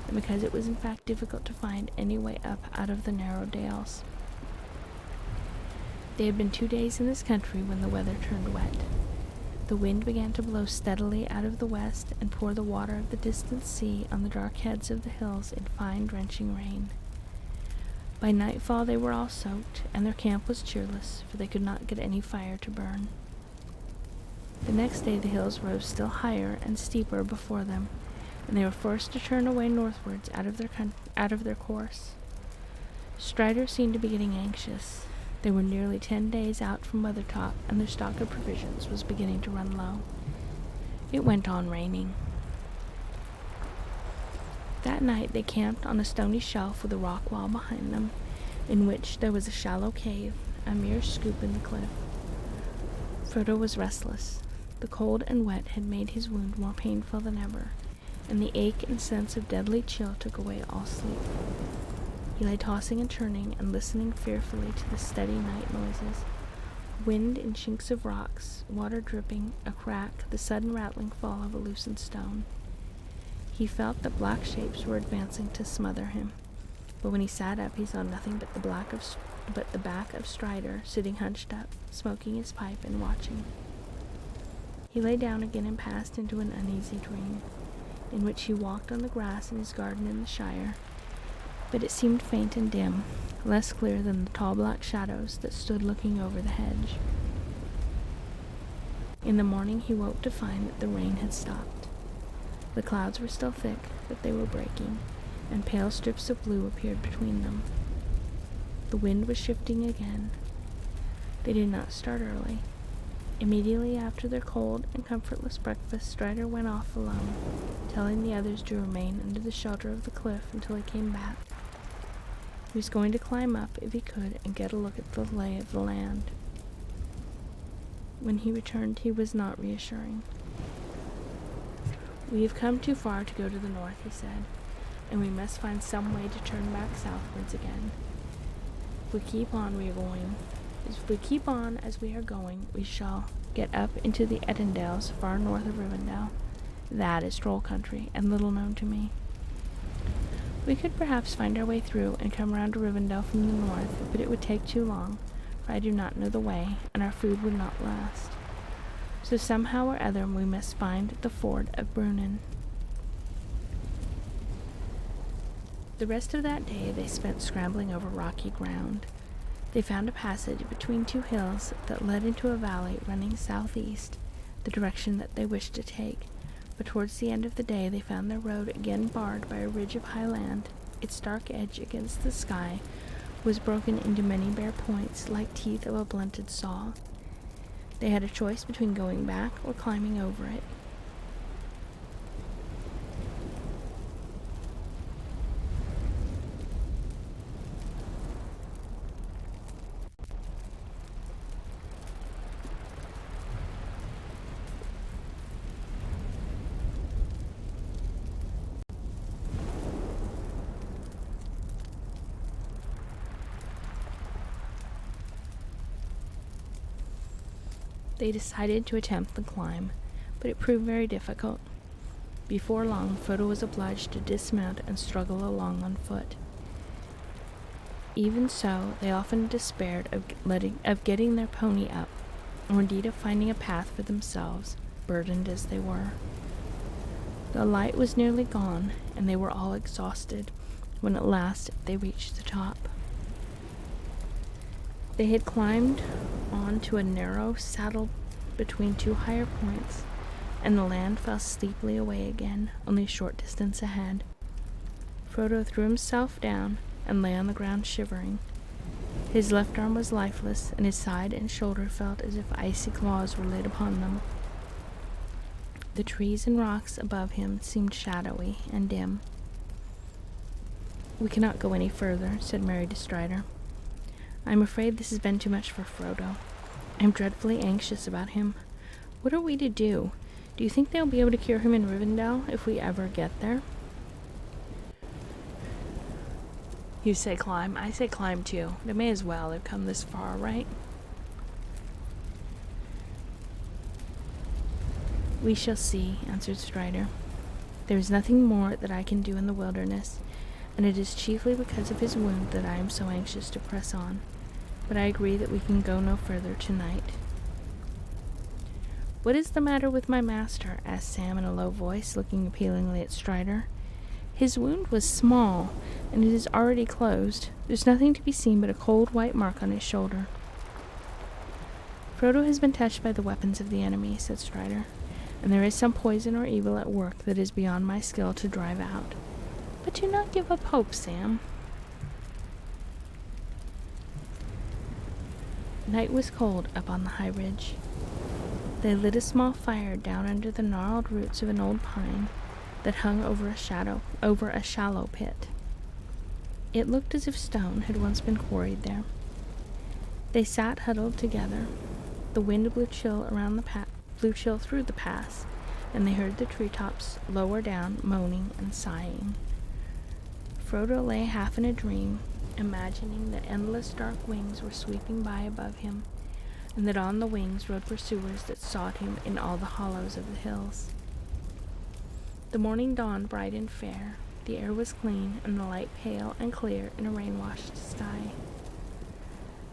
and because it was in fact difficult to find any way up out of the narrow dales. They had been 2 days in this country when the weather turned wet. The wind began to blow steadily out of the west and pour the water of the distant sea on the dark heads of the hills in fine drenching rain. By nightfall they were all soaked, and their camp was cheerless, for they could not get any fire to burn. The next day the hills rose still higher and steeper before them, and they were forced to turn away northwards out of their course. Strider seemed to be getting anxious. They were nearly 10 days out from Weathertop, and their stock of provisions was beginning to run low. It went on raining. That night they camped on a stony shelf with a rock wall behind them, in which there was a shallow cave, a mere scoop in the cliff. Frodo was restless. The cold and wet had made his wound more painful than ever, and the ache and sense of deadly chill took away all sleep. He lay tossing and turning and listening fearfully to the steady night noises. Wind in chinks of rocks, water dripping, a crack, the sudden rattling fall of a loosened stone. He felt that black shapes were advancing to smother him, but when he sat up, he saw nothing but the back of Strider sitting hunched up, smoking his pipe and watching. He lay down again and passed into an uneasy dream, in which he walked on the grass in his garden in the Shire, but it seemed faint and dim, less clear than the tall black shadows that stood looking over the hedge. In the morning he woke to find that the rain had stopped. The clouds were still thick, but they were breaking, and pale strips of blue appeared between them. The wind was shifting again. They did not start early. Immediately after their cold and comfortless breakfast, Strider went off alone, telling the others to remain under the shelter of the cliff until he came back. He was going to climb up if he could and get a look at the lay of the land. When he returned, he was not reassuring. "We have come too far to go to the north," he said, "and we must find some way to turn back southwards again. If we keep on as we are going, we shall get up into the Edendales far north of Rivendell. That is troll country, and little known to me. We could perhaps find our way through and come round to Rivendell from the north, but it would take too long, for I do not know the way, and our food would not last. So somehow or other we must find the ford of Brunnen." The rest of that day they spent scrambling over rocky ground. They found a passage between two hills that led into a valley running southeast, the direction that they wished to take, but towards the end of the day they found their road again barred by a ridge of high land. Its dark edge against the sky was broken into many bare points like teeth of a blunted saw. They had a choice between going back or climbing over it. They decided to attempt the climb, but it proved very difficult. Before long, Frodo was obliged to dismount and struggle along on foot. Even so, they often despaired of getting their pony up, or indeed of finding a path for themselves, burdened as they were. The light was nearly gone, and they were all exhausted when at last they reached the top. They had climbed on to a narrow saddle between two higher points, and the land fell steeply away again, only a short distance ahead. Frodo threw himself down and lay on the ground shivering. His left arm was lifeless, and his side and shoulder felt as if icy claws were laid upon them. The trees and rocks above him seemed shadowy and dim. "We cannot go any further," said Merry to Strider. "I'm afraid this has been too much for Frodo. I'm dreadfully anxious about him. What are we to do? Do you think they'll be able to cure him in Rivendell if we ever get there?" "You say climb. I say climb too. They may as well. They've come this far, right?" "We shall see," answered Strider. "There is nothing more that I can do in the wilderness, and it is chiefly because of his wound that I am so anxious to press on. But I agree that we can go no further tonight." "What is the matter with my master?" asked Sam in a low voice, looking appealingly at Strider. "His wound was small, and it is already closed. There's nothing to be seen but a cold white mark on his shoulder." "Frodo has been touched by the weapons of the enemy," said Strider, "and there is some poison or evil at work that is beyond my skill to drive out. But do not give up hope, Sam." Night was cold up on the high ridge. They lit a small fire down under the gnarled roots of an old pine that hung over a shallow pit. It looked as if stone had once been quarried there. They sat huddled together. The wind blew chill through the pass, and they heard the treetops lower down moaning and sighing. Frodo lay half in a dream, imagining that endless dark wings were sweeping by above him, and that on the wings rode pursuers that sought him in all the hollows of the hills. The morning dawned bright and fair. The air was clean, and the light pale and clear in a rain-washed sky.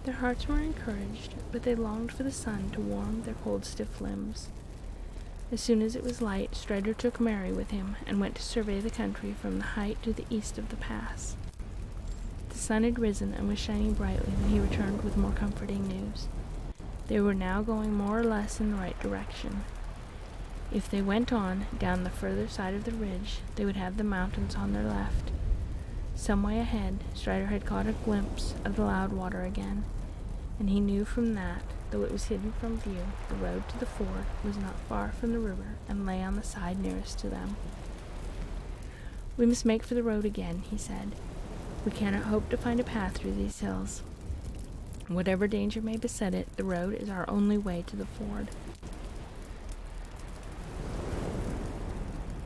Their hearts were encouraged, but they longed for the sun to warm their cold, stiff limbs. As soon as it was light, Strider took Mary with him and went to survey the country from the height to the east of the pass. The sun had risen and was shining brightly when he returned with more comforting news. They were now going more or less in the right direction. If they went on, down the further side of the ridge, they would have the mountains on their left. Some way ahead, Strider had caught a glimpse of the Loudwater again, and he knew from that, though it was hidden from view, the road to the ford was not far from the river and lay on the side nearest to them. "We must make for the road again," he said. "We cannot hope to find a path through these hills. Whatever danger may beset it, the road is our only way to the ford."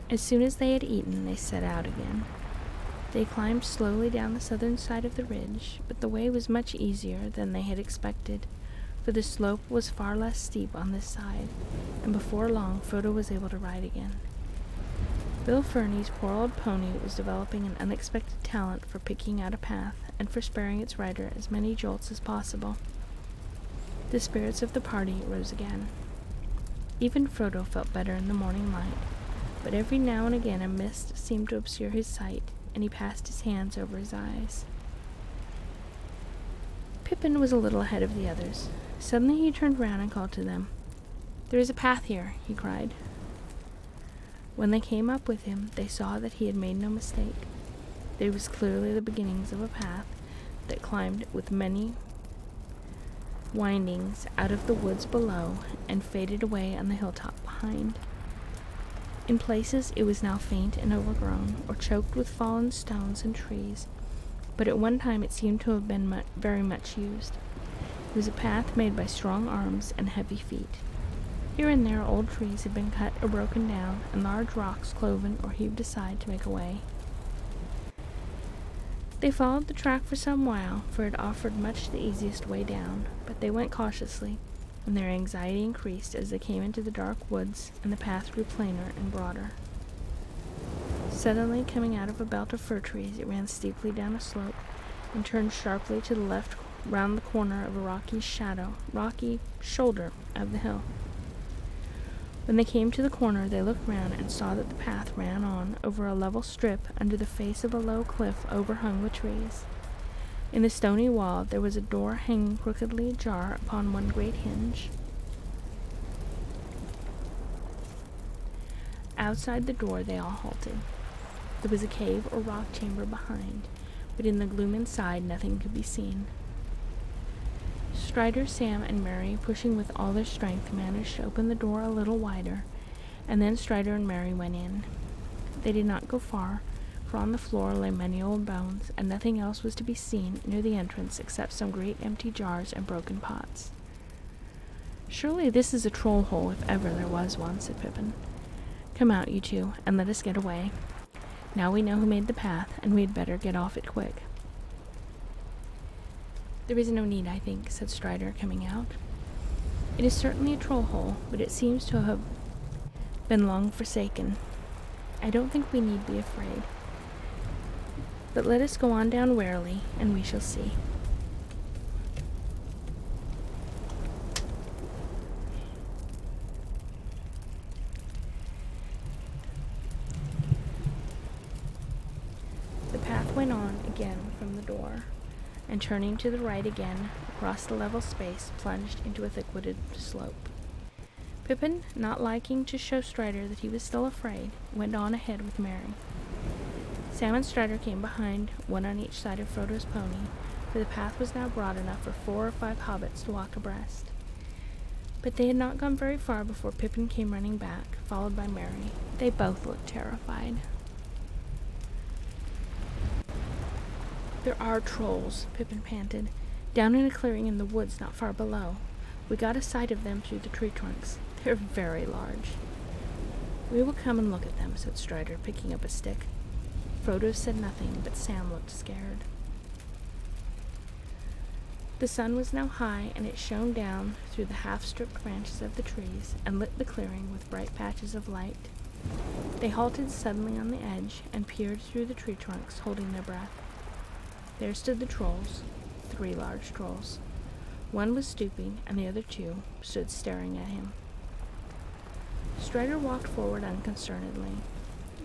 As soon as they had eaten, they set out again. They climbed slowly down the southern side of the ridge, but the way was much easier than they had expected, for the slope was far less steep on this side, and before long Frodo was able to ride again. Bill Ferny's poor old pony was developing an unexpected talent for picking out a path and for sparing its rider as many jolts as possible. The spirits of the party rose again. Even Frodo felt better in the morning light, but every now and again a mist seemed to obscure his sight, and he passed his hands over his eyes. Pippin was a little ahead of the others. Suddenly he turned round and called to them. "There is a path here," he cried. When they came up with him, they saw that he had made no mistake. There was clearly the beginnings of a path that climbed with many windings out of the woods below and faded away on the hilltop behind. In places it was now faint and overgrown, or choked with fallen stones and trees, but at one time it seemed to have been very much used. It was a path made by strong arms and heavy feet. Here and there old trees had been cut or broken down, and large rocks cloven or heaved aside to make a way. They followed the track for some while, for it offered much the easiest way down, but they went cautiously, and their anxiety increased as they came into the dark woods, and the path grew plainer and broader. Suddenly, coming out of a belt of fir trees, it ran steeply down a slope, and turned sharply to the left round the corner of a rocky shoulder of the hill. When they came to the corner, they looked round and saw that the path ran on over a level strip under the face of a low cliff overhung with trees. In the stony wall there was a door hanging crookedly ajar upon one great hinge. Outside the door they all halted. There was a cave or rock chamber behind, but in the gloom inside nothing could be seen. Strider, Sam, and Mary, pushing with all their strength, managed to open the door a little wider, and then Strider and Mary went in. They did not go far, for on the floor lay many old bones, and nothing else was to be seen near the entrance except some great empty jars and broken pots. "Surely this is a troll hole, if ever there was one," said Pippin. "Come out, you two, and let us get away. Now we know who made the path, and we had better get off it quick." "There is no need, I think," said Strider, coming out. "It is certainly a troll hole, but it seems to have been long forsaken. I don't think we need be afraid. But let us go on down warily, and we shall see." The path went on again from the door, and turning to the right again, across the level space, plunged into a thick-wooded slope. Pippin, not liking to show Strider that he was still afraid, went on ahead with Mary. Sam and Strider came behind, one on each side of Frodo's pony, for the path was now broad enough for 4 or 5 hobbits to walk abreast. But they had not gone very far before Pippin came running back, followed by Mary. They both looked terrified. "There are trolls," Pippin panted, "down in a clearing in the woods not far below. We got a sight of them through the tree trunks. They're very large." "We will come and look at them," said Strider, picking up a stick. Frodo said nothing, but Sam looked scared. The sun was now high, and it shone down through the half-stripped branches of the trees and lit the clearing with bright patches of light. They halted suddenly on the edge and peered through the tree trunks, holding their breath. There stood the trolls, 3 large trolls. One was stooping, and the other 2 stood staring at him. Strider walked forward unconcernedly.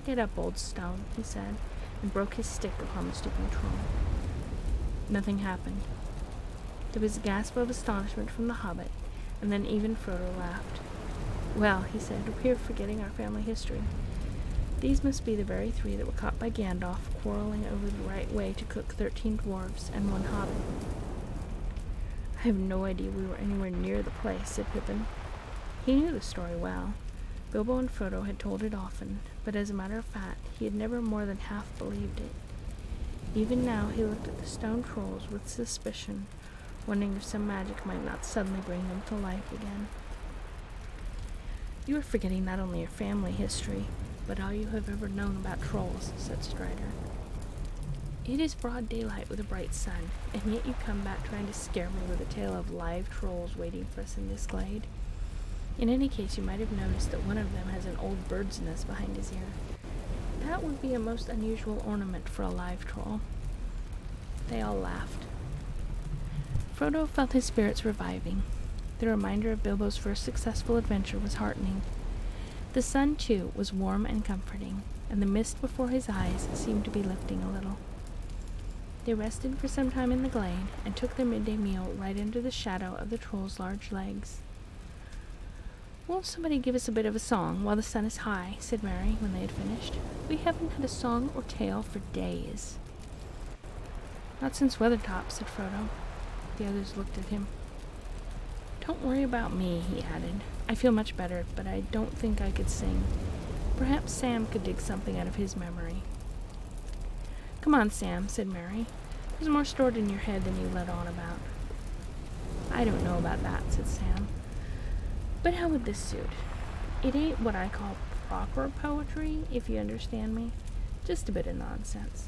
"Get up, old stone," he said, and broke his stick upon the stooping troll. Nothing happened. There was a gasp of astonishment from the hobbit, and then even Frodo laughed. "Well," he said, "we're forgetting our family history. These must be the very 3 that were caught by Gandalf quarreling over the right way to cook 13 dwarves and 1 hobbit." "I have no idea we were anywhere near the place," said Pippin. He knew the story well. Bilbo and Frodo had told it often, but as a matter of fact, he had never more than half believed it. Even now he looked at the stone trolls with suspicion, wondering if some magic might not suddenly bring them to life again. "You are forgetting not only your family history, but all you have ever known about trolls," said Strider. "It is broad daylight with a bright sun, and yet you come back trying to scare me with a tale of live trolls waiting for us in this glade. In any case, you might have noticed that one of them has an old bird's nest behind his ear. That would be a most unusual ornament for a live troll." They all laughed. Frodo felt his spirits reviving. The reminder of Bilbo's first successful adventure was heartening. The sun, too, was warm and comforting, and the mist before his eyes seemed to be lifting a little. They rested for some time in the glade, and took their midday meal right under the shadow of the troll's large legs. "Won't somebody give us a bit of a song while the sun is high?" said Merry when they had finished. "We haven't had a song or tale for days." "Not since Weathertop," said Frodo. The others looked at him. "Don't worry about me," he added. "I feel much better, but I don't think I could sing. Perhaps Sam could dig something out of his memory." "Come on, Sam," said Merry. "There's more stored in your head than you let on about." "I don't know about that," said Sam. "But how would this suit? It ain't what I call proper poetry, if you understand me. Just a bit of nonsense.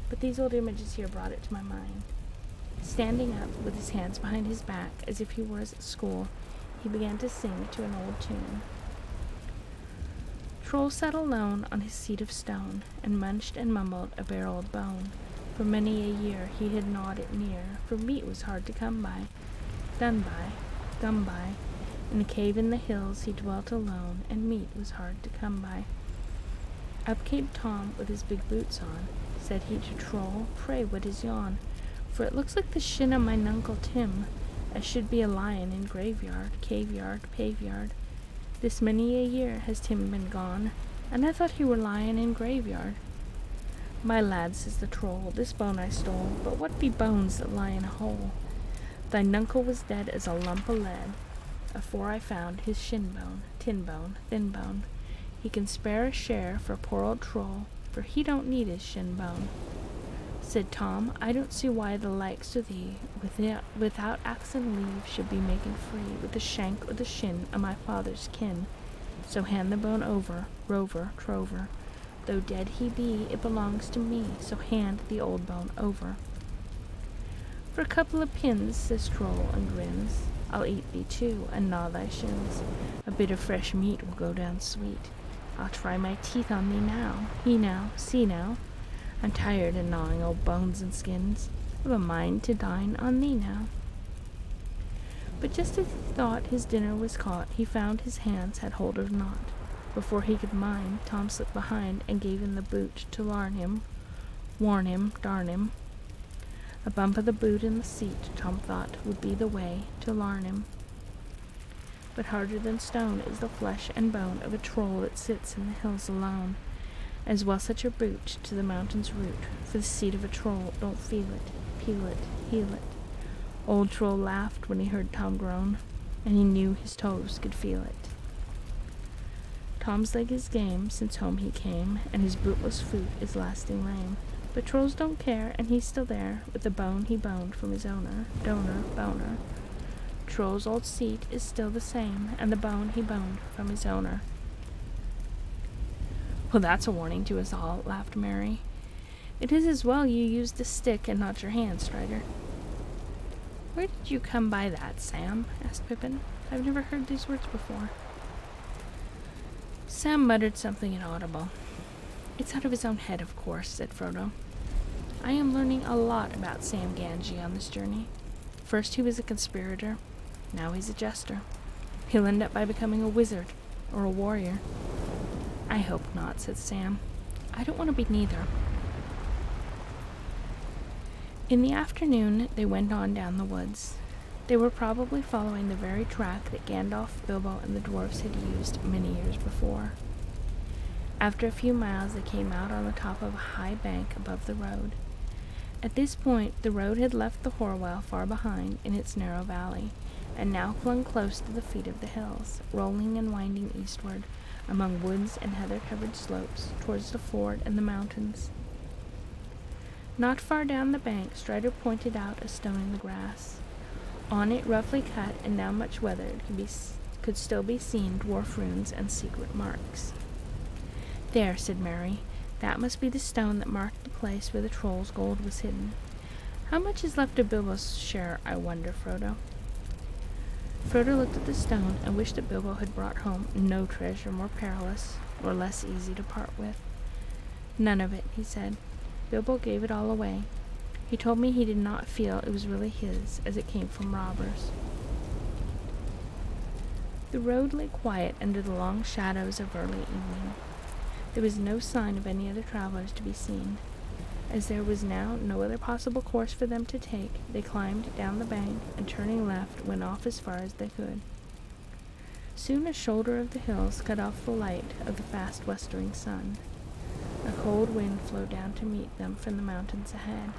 But these old images here brought it to my mind." Standing up, with his hands behind his back, as if he were at school, he began to sing to an old tune. Troll sat alone on his seat of stone, and munched and mumbled a bare old bone. For many a year he had gnawed it near, for meat was hard to come by. Done by, gum by. In a cave in the hills he dwelt alone, and meat was hard to come by. Up came Tom with his big boots on. Said he to Troll, "Pray, what is yon? For it looks like the shin of mine Uncle Tim, as should be a lion in graveyard, caveyard, paveyard. This many a year has Tim been gone, and I thought he were lying in graveyard." "My lad," says the Troll, "this bone I stole, but what be bones that lie in a hole? Thine uncle was dead as a lump o' lead, afore I found his shin bone, tin bone, thin bone. He can spare a share for poor old Troll, for he don't need his shin bone." Said Tom, "I don't see why the likes o' thee, without axe and leave, should be making free with the shank or the shin o' my father's kin. So hand the bone over, rover, trover. Though dead he be, it belongs to me, so hand the old bone over." "For a couple of pins," says Troll, and grins, "I'll eat thee too, and gnaw thy shins. A bit of fresh meat will go down sweet. I'll try my teeth on thee now. He now, see now. I'm tired of gnawing old bones and skins. I've a mind to dine on thee now." But just as he thought his dinner was caught, he found his hands had hold of naught. Before he could mind, Tom slipped behind and gave him the boot to warn him, darn him. A bump of the boot in the seat, Tom thought, would be the way to larn him. But harder than stone is the flesh and bone of a troll that sits in the hills alone. As well such a boot to the mountain's root, for the seat of a troll don't feel it, peel it, heal it. Old Troll laughed when he heard Tom groan, and he knew his toes could feel it. Tom's leg is game since home he came, and his bootless foot is lasting lame. But trolls don't care, and he's still there, with the bone he boned from his owner, donor, boner. Troll's old seat is still the same, and the bone he boned from his owner. "Well, that's a warning to us all," laughed Merry. "It is as well you used a stick and not your hand, Strider." "Where did you come by that, Sam?" asked Pippin. "I've never heard these words before." Sam muttered something inaudible. "It's out of his own head, of course," said Frodo. "I am learning a lot about Sam Gamgee on this journey. First he was a conspirator, now he's a jester. He'll end up by becoming a wizard or a warrior." "I hope not," said Sam. "I don't want to be neither." In the afternoon, they went on down the woods. They were probably following the very track that Gandalf, Bilbo, and the dwarfs had used many years before. After a few miles, they came out on the top of a high bank above the road. At this point, the road had left the Horwell far behind in its narrow valley, and now clung close to the feet of the hills, rolling and winding eastward, among woods and heather-covered slopes, towards the ford and the mountains. Not far down the bank, Strider pointed out a stone in the grass. On it, roughly cut and now much weathered, could still be seen dwarf runes and secret marks. "There," said Merry. "That must be the stone that marked the place where the troll's gold was hidden. How much is left of Bilbo's share, I wonder, Frodo?" Frodo looked at the stone and wished that Bilbo had brought home no treasure more perilous or less easy to part with. "None of it," he said. "Bilbo gave it all away. He told me he did not feel it was really his, as it came from robbers." The road lay quiet under the long shadows of early evening. There was no sign of any other travelers to be seen. As there was now no other possible course for them to take, they climbed down the bank and, turning left, went off as far as they could. Soon a shoulder of the hills cut off the light of the fast westering sun. A cold wind flowed down to meet them from the mountains ahead.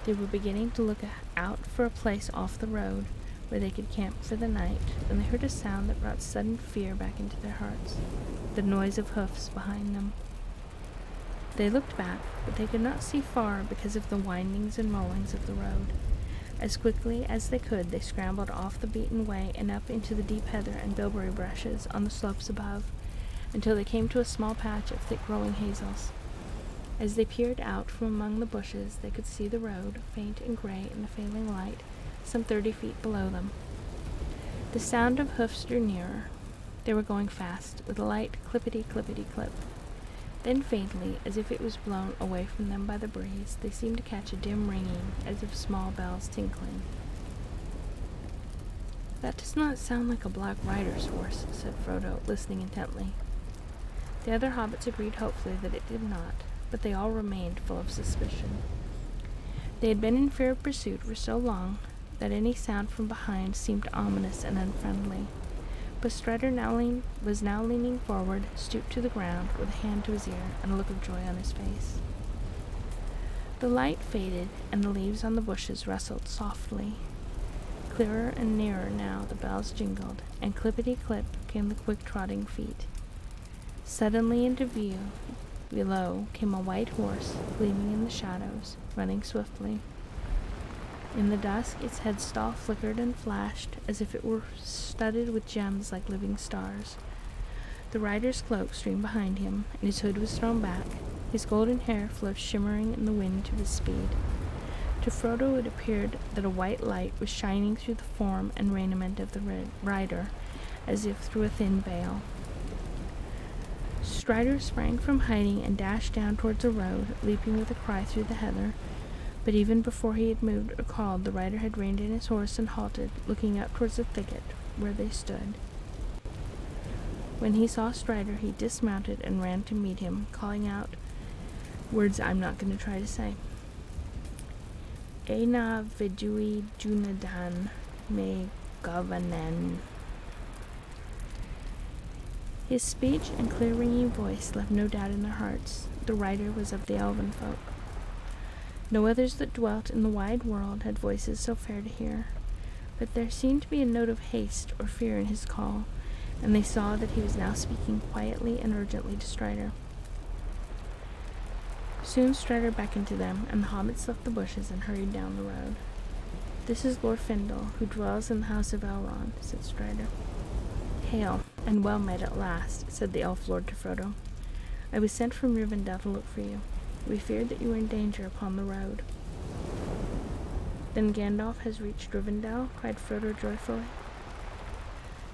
They were beginning to look out for a place off the road where they could camp for the night, when they heard a sound that brought sudden fear back into their hearts, the noise of hoofs behind them. They looked back, but they could not see far because of the windings and rollings of the road. As quickly as they could, they scrambled off the beaten way and up into the deep heather and bilberry brushes on the slopes above, until they came to a small patch of thick-growing hazels. As they peered out from among the bushes, they could see the road, faint and gray in the failing light, some 30 feet below them. The sound of hoofs drew nearer. They were going fast, with a light clippity-clippity-clip. Then faintly, as if it was blown away from them by the breeze, they seemed to catch a dim ringing, as of small bells tinkling. "That does not sound like a Black Rider's horse," said Frodo, listening intently. The other hobbits agreed hopefully that it did not, but they all remained full of suspicion. They had been in fear of pursuit for so long that any sound from behind seemed ominous and unfriendly. But Strider was now leaning forward, stooped to the ground, with a hand to his ear and a look of joy on his face. The light faded, and the leaves on the bushes rustled softly. Clearer and nearer now the bells jingled, and clippity-clip came the quick-trotting feet. Suddenly into view, below, came a white horse, gleaming in the shadows, running swiftly. In the dusk, its headstall flickered and flashed, as if it were studded with gems like living stars. The rider's cloak streamed behind him, and his hood was thrown back. His golden hair flowed shimmering in the wind to his speed. To Frodo it appeared that a white light was shining through the form and raiment of the rider, as if through a thin veil. Strider sprang from hiding and dashed down towards the road, leaping with a cry through the heather. But even before he had moved or called, the rider had reined in his horse and halted, looking up towards the thicket where they stood. When he saw Strider, he dismounted and ran to meet him, calling out words I'm not going to try to say. Ena Vidui Dunadan me Gavanen. His speech and clear ringing voice left no doubt in their hearts. The rider was of the elven folk. No others that dwelt in the wide world had voices so fair to hear, but there seemed to be a note of haste or fear in his call, and they saw that he was now speaking quietly and urgently to Strider. Soon Strider beckoned to them, and the hobbits left the bushes and hurried down the road. "This is Lord Findle, who dwells in the house of Elrond," said Strider. "Hail, and well met at last," said the elf lord to Frodo. "I was sent from Rivendell to look for you. We feared that you were in danger upon the road." "Then Gandalf has reached Rivendell?" cried Frodo joyfully.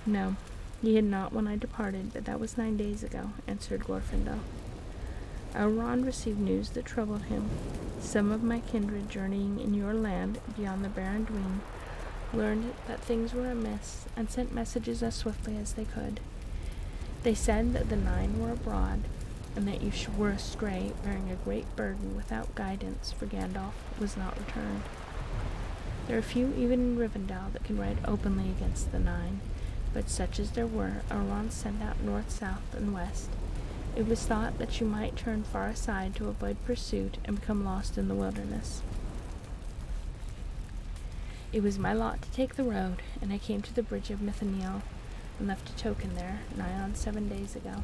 "No, Ye had not when I departed, but that was 9 days ago, answered Glorfindel. Elrond received news that troubled him. Some of my kindred journeying in your land beyond the Barren Dween learned that things were amiss, and sent messages as swiftly as they could. They said that the Nine were abroad, and that you were astray, bearing a great burden without guidance, for Gandalf was not returned. There are few even in Rivendell that can ride openly against the Nine, but such as there were, Elrond sent out north, south, and west. It was thought that you might turn far aside to avoid pursuit and become lost in the wilderness. It was my lot to take the road, and I came to the bridge of Mithaniel, and left a token there, nigh on 7 days ago.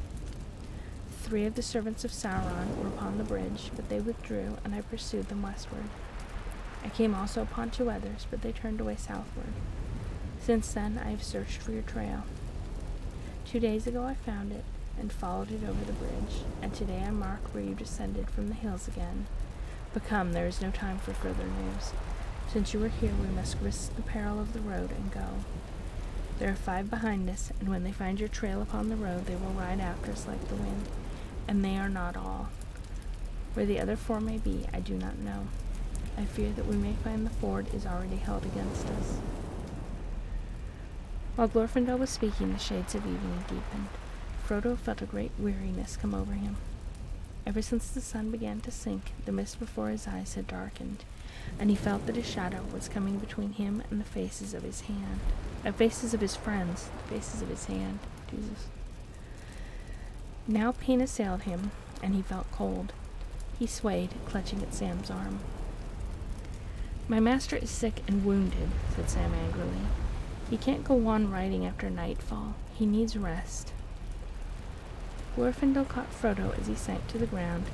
3 of the servants of Sauron were upon the bridge, but they withdrew, and I pursued them westward. I came also upon 2 others, but they turned away southward. Since then I have searched for your trail. 2 days ago I found it, and followed it over the bridge, and today I mark where you descended from the hills again. But come, there is no time for further news. Since you are here, we must risk the peril of the road and go. There are 5 behind us, and when they find your trail upon the road, they will ride after us like the wind. And they are not all. Where the other 4 may be, I do not know. I fear that we may find the ford is already held against us. While Glorfindel was speaking, the shades of evening deepened. Frodo felt a great weariness come over him. Ever since the sun began to sink, the mist before his eyes had darkened, and he felt that a shadow was coming between him and the faces of his hand. Faces of his friends, the faces of his hand. Jesus. Now pain assailed him, and he felt cold. He swayed, clutching at Sam's arm. My master is sick and wounded, said Sam angrily. He can't go on riding after nightfall. He needs rest. Glorfindel caught Frodo as he sank to the ground,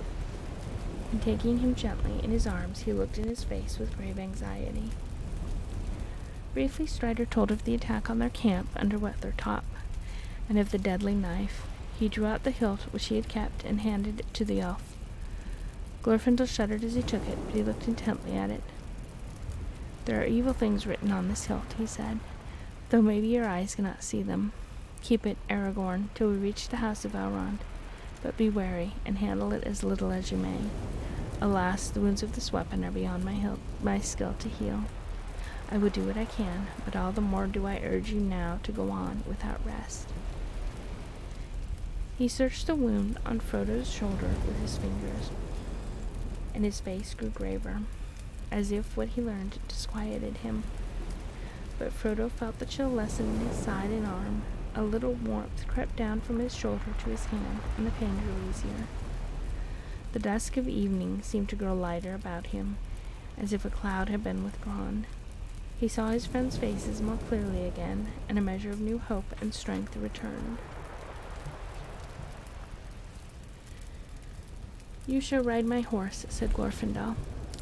and taking him gently in his arms, he looked in his face with grave anxiety. Briefly Strider told of the attack on their camp under Weathertop, and of the deadly knife. He drew out the hilt which he had kept and handed it to the elf. Glorfindel shuddered as he took it, but he looked intently at it. There are evil things written on this hilt, he said, though maybe your eyes cannot see them. Keep it, Aragorn, till we reach the house of Elrond, but be wary, and handle it as little as you may. Alas, the wounds of this weapon are beyond my skill to heal. I would do what I can, but all the more do I urge you now to go on without rest. He searched the wound on Frodo's shoulder with his fingers, and his face grew graver, as if what he learned disquieted him. But Frodo felt the chill lessen in his side and arm. A little warmth crept down from his shoulder to his hand, and the pain grew easier. The dusk of evening seemed to grow lighter about him, as if a cloud had been withdrawn. He saw his friends' faces more clearly again, and a measure of new hope and strength returned. You shall ride my horse, said Glorfindel.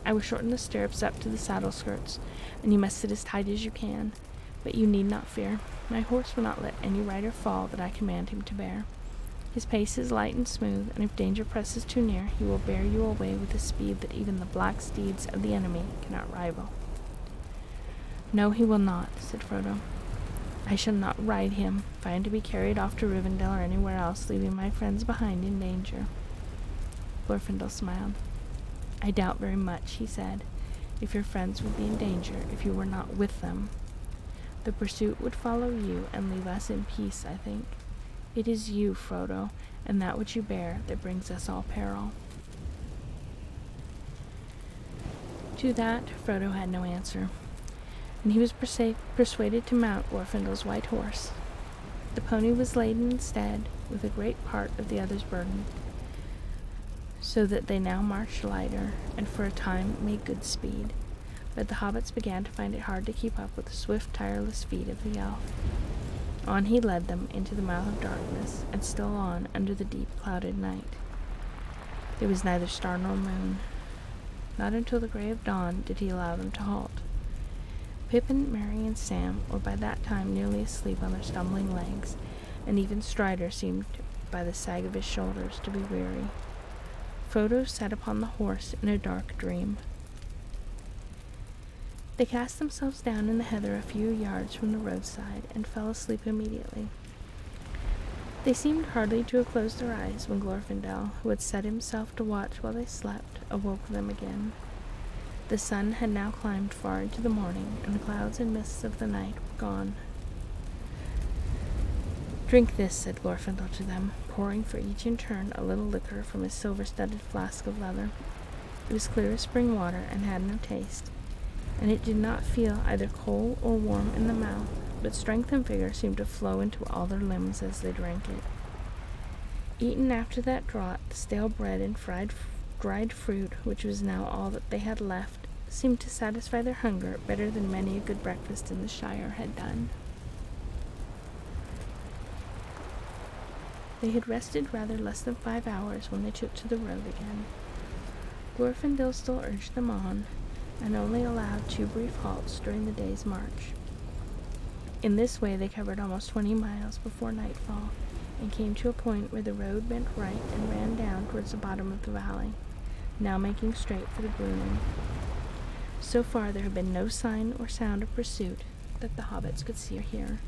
I will shorten the stirrups up to the saddle skirts, and you must sit as tight as you can. But you need not fear. My horse will not let any rider fall that I command him to bear. His pace is light and smooth, and if danger presses too near, he will bear you away with a speed that even the black steeds of the enemy cannot rival. No, he will not, said Frodo. I shall not ride him, if I am to be carried off to Rivendell or anywhere else, leaving my friends behind in danger. Glorfindel smiled. I doubt very much, he said, if your friends would be in danger if you were not with them. The pursuit would follow you and leave us in peace, I think. It is you, Frodo, and that which you bear that brings us all peril. To that, Frodo had no answer, and he was persuaded to mount Glorfindel's white horse. The pony was laden instead with a great part of the other's burden, so that they now marched lighter, and for a time made good speed. But the hobbits began to find it hard to keep up with the swift, tireless feet of the elf. On he led them into the mouth of darkness, and still on under the deep, clouded night. There was neither star nor moon. Not until the gray of dawn did he allow them to halt. Pippin, Merry, and Sam were by that time nearly asleep on their stumbling legs, and even Strider seemed, by the sag of his shoulders, to be weary. Frodo sat upon the horse in a dark dream. They cast themselves down in the heather a few yards from the roadside and fell asleep immediately. They seemed hardly to have closed their eyes when Glorfindel, who had set himself to watch while they slept, awoke them again. The sun had now climbed far into the morning, and the clouds and mists of the night were gone. "Drink this," said Glorfindel to them, pouring for each in turn a little liquor from his silver-studded flask of leather. It was clear as spring water and had no taste, and it did not feel either cold or warm in the mouth, but strength and vigor seemed to flow into all their limbs as they drank it. Eaten after that draught, the stale bread and dried fruit, which was now all that they had left, seemed to satisfy their hunger better than many a good breakfast in the Shire had done. They had rested rather less than 5 hours when they took to the road again. Glorfindel still urged them on, and only allowed 2 brief halts during the day's march. In this way they covered almost 20 miles before nightfall, and came to a point where the road bent right and ran down towards the bottom of the valley, now making straight for the Brunnen. So far there had been no sign or sound of pursuit that the hobbits could see or hear,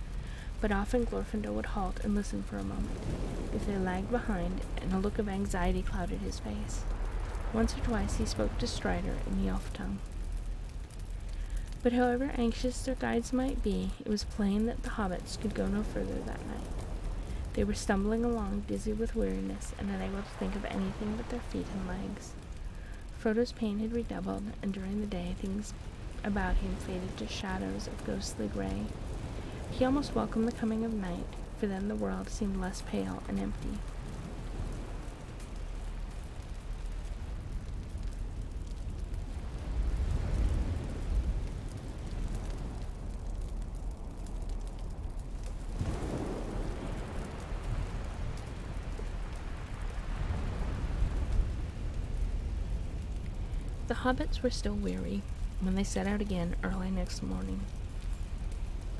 but often Glorfindel would halt and listen for a moment, if they lagged behind, and a look of anxiety clouded his face. Once or twice he spoke to Strider in the elf tongue. But however anxious their guides might be, it was plain that the hobbits could go no further that night. They were stumbling along, dizzy with weariness, and unable to think of anything but their feet and legs. Frodo's pain had redoubled, and during the day things about him faded to shadows of ghostly gray. He almost welcomed the coming of night, for then the world seemed less pale and empty. The hobbits were still weary when they set out again early next morning.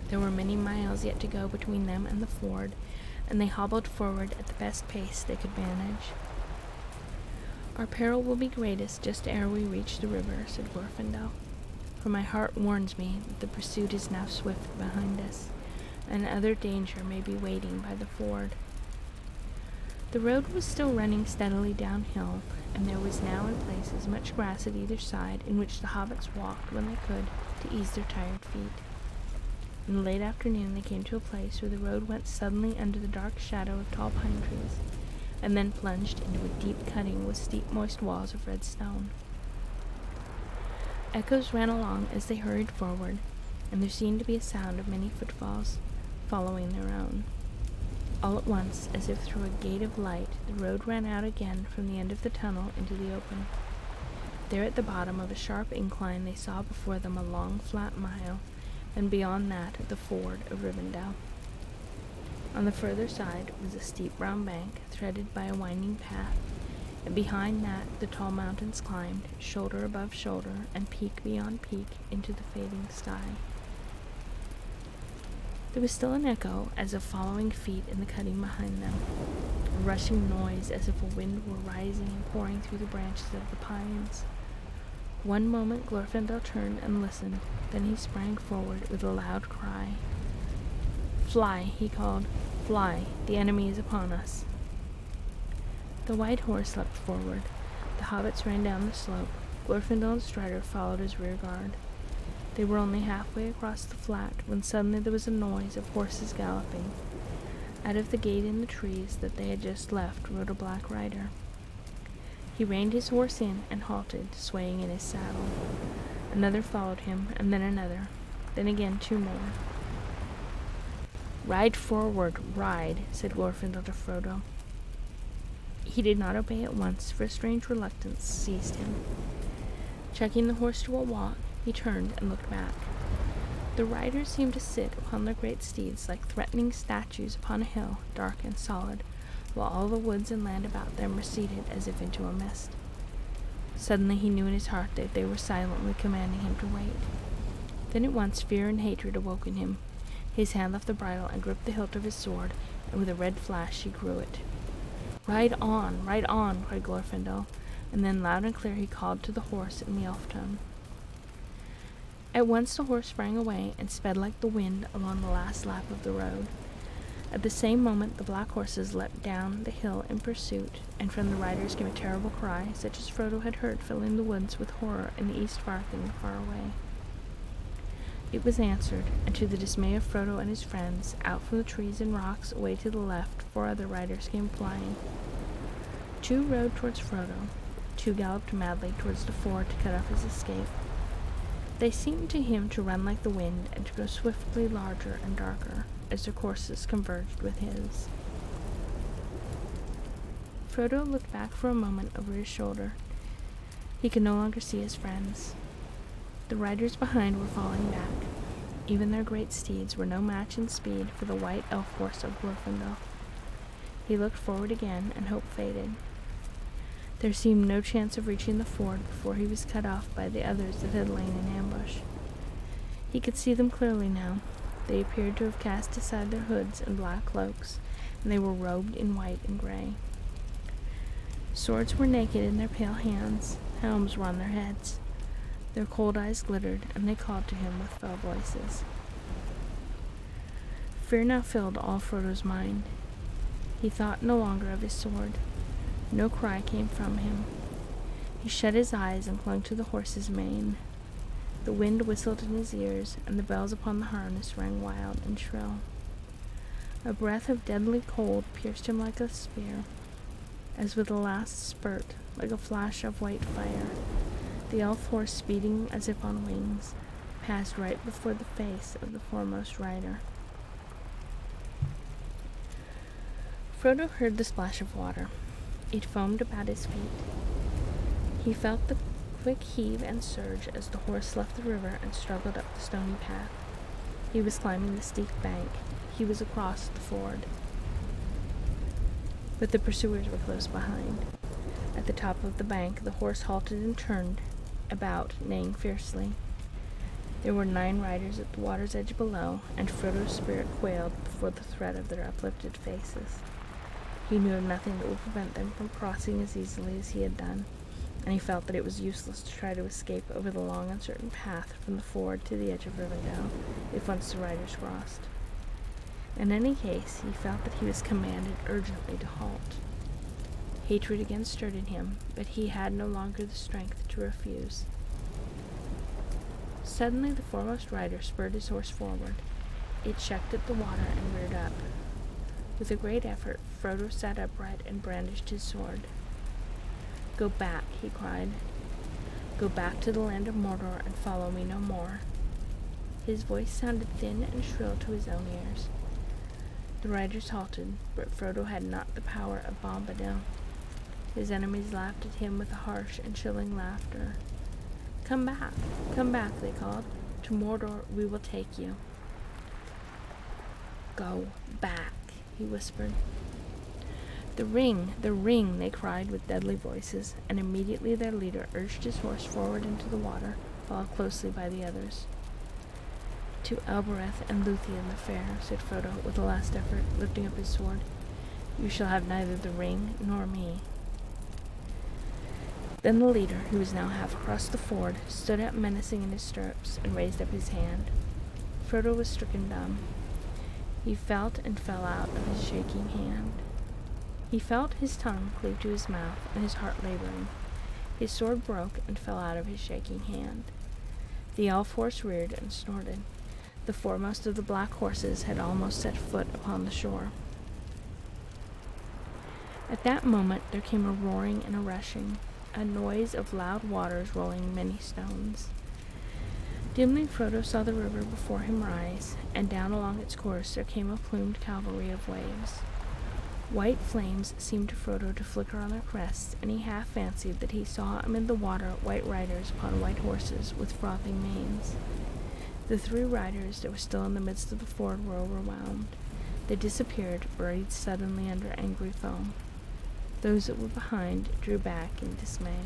There were many miles yet to go between them and the ford, and they hobbled forward at the best pace they could manage. "Our peril will be greatest just ere we reach the river," said Glorfindel, "for my heart warns me that the pursuit is now swift behind us, and other danger may be waiting by the ford." The road was still running steadily downhill, and there was now in places much grass at either side, in which the hobbits walked when they could to ease their tired feet. In the late afternoon they came to a place where the road went suddenly under the dark shadow of tall pine trees, and then plunged into a deep cutting with steep moist walls of red stone. Echoes ran along as they hurried forward, and there seemed to be a sound of many footfalls, following their own. All at once, as if through a gate of light, the road ran out again from the end of the tunnel into the open. There at the bottom of a sharp incline they saw before them a long flat mile, and beyond that the ford of Rivendell. On the further side was a steep brown bank, threaded by a winding path, and behind that the tall mountains climbed, shoulder above shoulder, and peak beyond peak, into the fading sky. There was still an echo as of following feet in the cutting behind them, a rushing noise as if a wind were rising and pouring through the branches of the pines. One moment Glorfindel turned and listened, then he sprang forward with a loud cry. "Fly," he called, "fly, the enemy is upon us." The white horse leapt forward. The hobbits ran down the slope. Glorfindel and Strider followed as rear guard. They were only halfway across the flat when suddenly there was a noise of horses galloping. Out of the gate in the trees that they had just left rode a black rider. He reined his horse in and halted, swaying in his saddle. Another followed him, and then another, then again 2 more. "Ride forward, ride," said Glorfindel to Frodo. He did not obey at once, for a strange reluctance seized him. Checking the horse to a walk, he turned and looked back. The riders seemed to sit upon their great steeds like threatening statues upon a hill, dark and solid, while all the woods and land about them receded as if into a mist. Suddenly he knew in his heart that they were silently commanding him to wait. Then at once fear and hatred awoke in him. His hand left the bridle and gripped the hilt of his sword, and with a red flash he drew it. Ride on, cried Glorfindel, and then loud and clear he called to the horse in the elf tongue. At once the horse sprang away and sped like the wind along the last lap of the road. At the same moment, the black horses leapt down the hill in pursuit, and from the riders came a terrible cry, such as Frodo had heard filling the woods with horror in the East Farthing far away. It was answered, and to the dismay of Frodo and his friends, out from the trees and rocks away to the left, 4 other riders came flying. 2 rode towards Frodo, 2 galloped madly towards the ford to cut off his escape. They seemed to him to run like the wind and to grow swiftly larger and darker as their courses converged with his. Frodo looked back for a moment over his shoulder. He could no longer see his friends. The riders behind were falling back. Even their great steeds were no match in speed for the white elf horse of Glorfindel. He looked forward again, and hope faded. There seemed no chance of reaching the ford before he was cut off by the others that had lain in ambush. He could see them clearly now. They appeared to have cast aside their hoods and black cloaks, and they were robed in white and gray. Swords were naked in their pale hands, helms were on their heads. Their cold eyes glittered, and they called to him with fell voices. Fear now filled all Frodo's mind. He thought no longer of his sword. No cry came from him. He shut his eyes and clung to the horse's mane. The wind whistled in his ears, and the bells upon the harness rang wild and shrill. A breath of deadly cold pierced him like a spear. As with a last spurt, like a flash of white fire, the elf horse, speeding as if on wings, passed right before the face of the foremost rider. Frodo heard the splash of water. It foamed about his feet. He felt the quick heave and surge as the horse left the river and struggled up the stony path. He was climbing the steep bank. He was across the ford. But the pursuers were close behind. At the top of the bank, the horse halted and turned about, neighing fiercely. There were 9 riders at the water's edge below, and Frodo's spirit quailed before the threat of their uplifted faces. He knew of nothing that would prevent them from crossing as easily as he had done, and he felt that it was useless to try to escape over the long uncertain path from the ford to the edge of Rivendell, if once the riders crossed. In any case, he felt that he was commanded urgently to halt. Hatred again stirred in him, but he had no longer the strength to refuse. Suddenly the foremost rider spurred his horse forward. It checked at the water and reared up. With a great effort, Frodo sat upright and brandished his sword. "Go back," he cried. "Go back to the land of Mordor and follow me no more." His voice sounded thin and shrill to his own ears. The riders halted, but Frodo had not the power of Bombadil. His enemies laughed at him with a harsh and chilling laughter. Come back," they called. "To Mordor we will take you." "Go back," he whispered. The ring, they cried with deadly voices, and immediately their leader urged his horse forward into the water, followed closely by the others. "To Elbereth and Luthien the Fair," said Frodo with a last effort, lifting up his sword. "You shall have neither the ring nor me." Then the leader, who was now half across the ford, stood up menacing in his stirrups and raised up his hand. Frodo was stricken dumb. He felt and fell out of his shaking hand. He felt his tongue cleave to his mouth and his heart laboring. His sword broke and fell out of his shaking hand. The elf horse reared and snorted. The foremost of the black horses had almost set foot upon the shore. At that moment there came a roaring and a rushing, a noise of loud waters rolling many stones. Dimly Frodo saw the river before him rise, and down along its course there came a plumed cavalry of waves. White flames seemed to Frodo to flicker on their crests, and he half fancied that he saw amid the water white riders upon white horses with frothing manes. The 3 riders that were still in the midst of the ford were overwhelmed. They disappeared, buried suddenly under angry foam. Those that were behind drew back in dismay.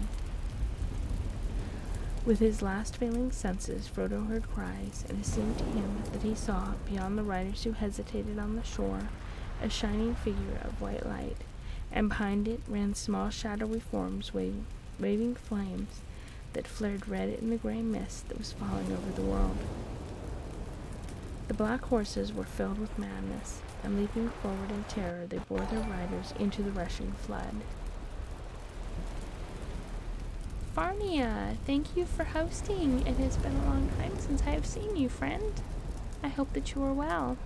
With his last failing senses, Frodo heard cries, and it seemed to him that he saw, beyond the riders who hesitated on the shore, a shining figure of white light, and behind it ran small shadowy forms waving flames that flared red in the gray mist that was falling over the world. The black horses were filled with madness, and leaping forward in terror, they bore their riders into the rushing flood. Farnia, thank you for hosting. It has been a long time since I have seen you, friend. I hope that you are well.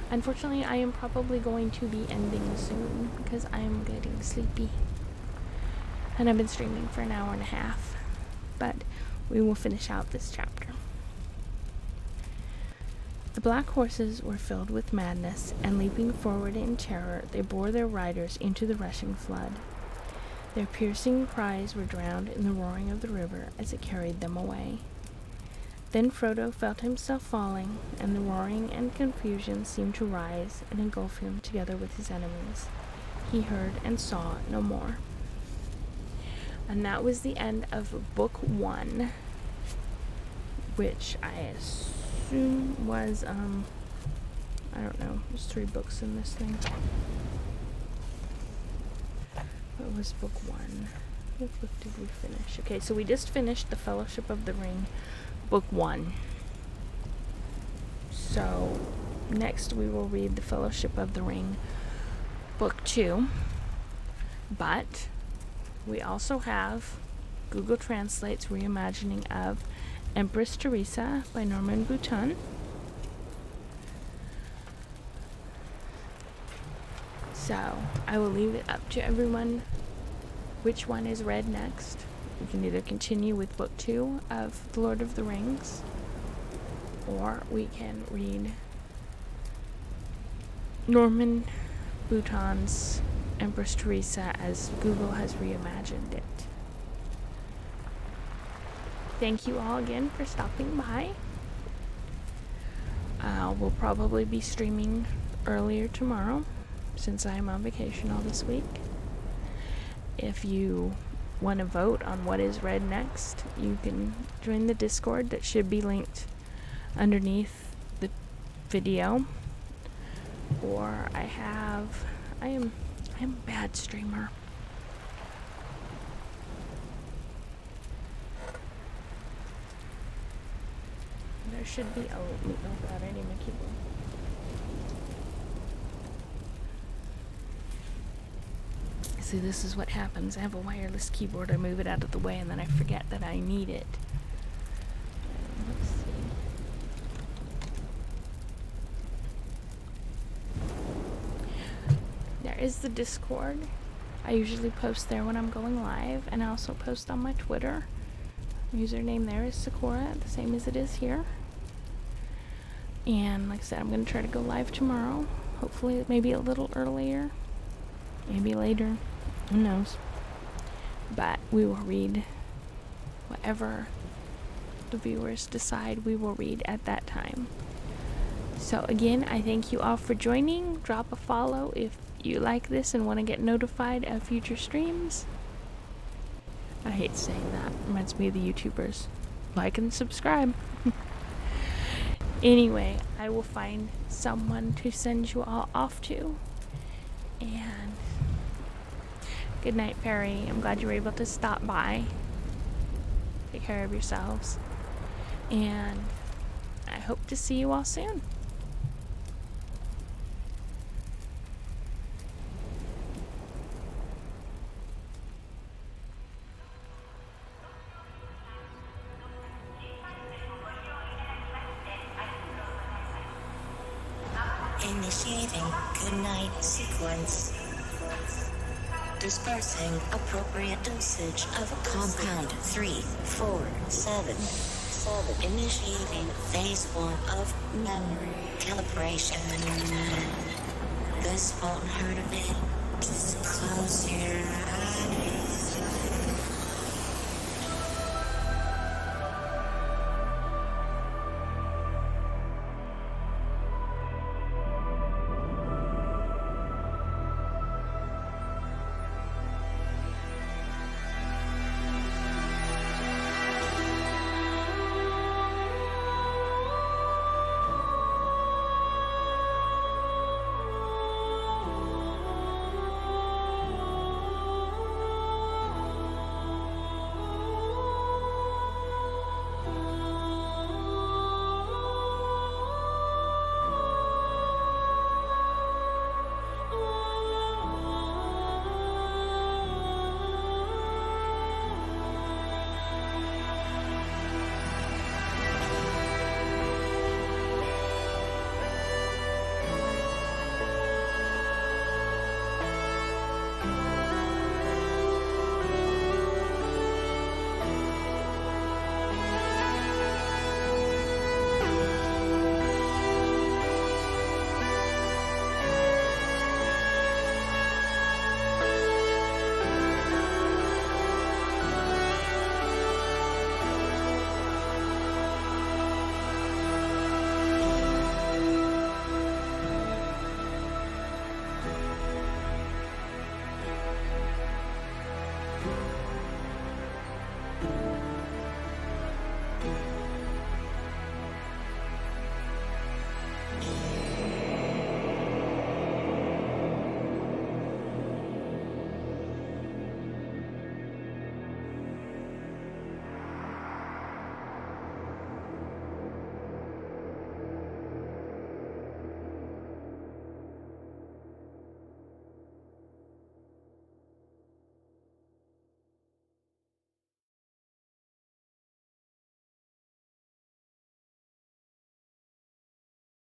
Unfortunately, I am probably going to be ending soon because I am getting sleepy. And I've been streaming for an hour and a half. But we will finish out this chapter. The black horses were filled with madness, and leaping forward in terror, they bore their riders into the rushing flood. Their piercing cries were drowned in the roaring of the river as it carried them away. Then Frodo felt himself falling, and the roaring and confusion seemed to rise and engulf him together with his enemies. He heard and saw no more. And that was the end of Book 1, which I assume was, I don't know, there's 3 books in this thing. What was Book 1? What book did we finish? Okay, so we just finished The Fellowship of the Ring, Book 1. So, next we will read The Fellowship of the Ring, Book 2. But we also have Google Translate's reimagining of Empress Teresa by Norman Bouton. So, I will leave it up to everyone which one is read next. We can either continue with Book 2 of The Lord of the Rings, or we can read Norman Bouton's Empress Teresa as Google has reimagined it. Thank you all again for stopping by. We'll probably be streaming earlier tomorrow, since I'm on vacation all this week. If you want to vote on what is read next, you can join the Discord that should be linked underneath the video. Or I am a bad streamer. There should be oh god, I need my keyboard. See, this is what happens. I have a wireless keyboard. I move it out of the way and then I forget that I need it. Let's see. There is the Discord. I usually post there when I'm going live, and I also post on my Twitter. Username there is Sakura, the same as it is here. And like I said, I'm going to try to go live tomorrow. Hopefully maybe a little earlier. Maybe later. Who knows? But we will read whatever the viewers decide we will read at that time. So again, I thank you all for joining. Drop a follow if you like this and want to get notified of future streams. I hate saying that. Reminds me of the YouTubers. Like and subscribe. Anyway, I will find someone to send you all off to. And good night, Perry. I'm glad you were able to stop by. Take care of yourselves. And I hope to see you all soon. Initiating goodnight sequence. Dispersing appropriate dosage of compound 347. Initiating phase 1 of memory calibration. This won't hurt a bit. Just close your eyes.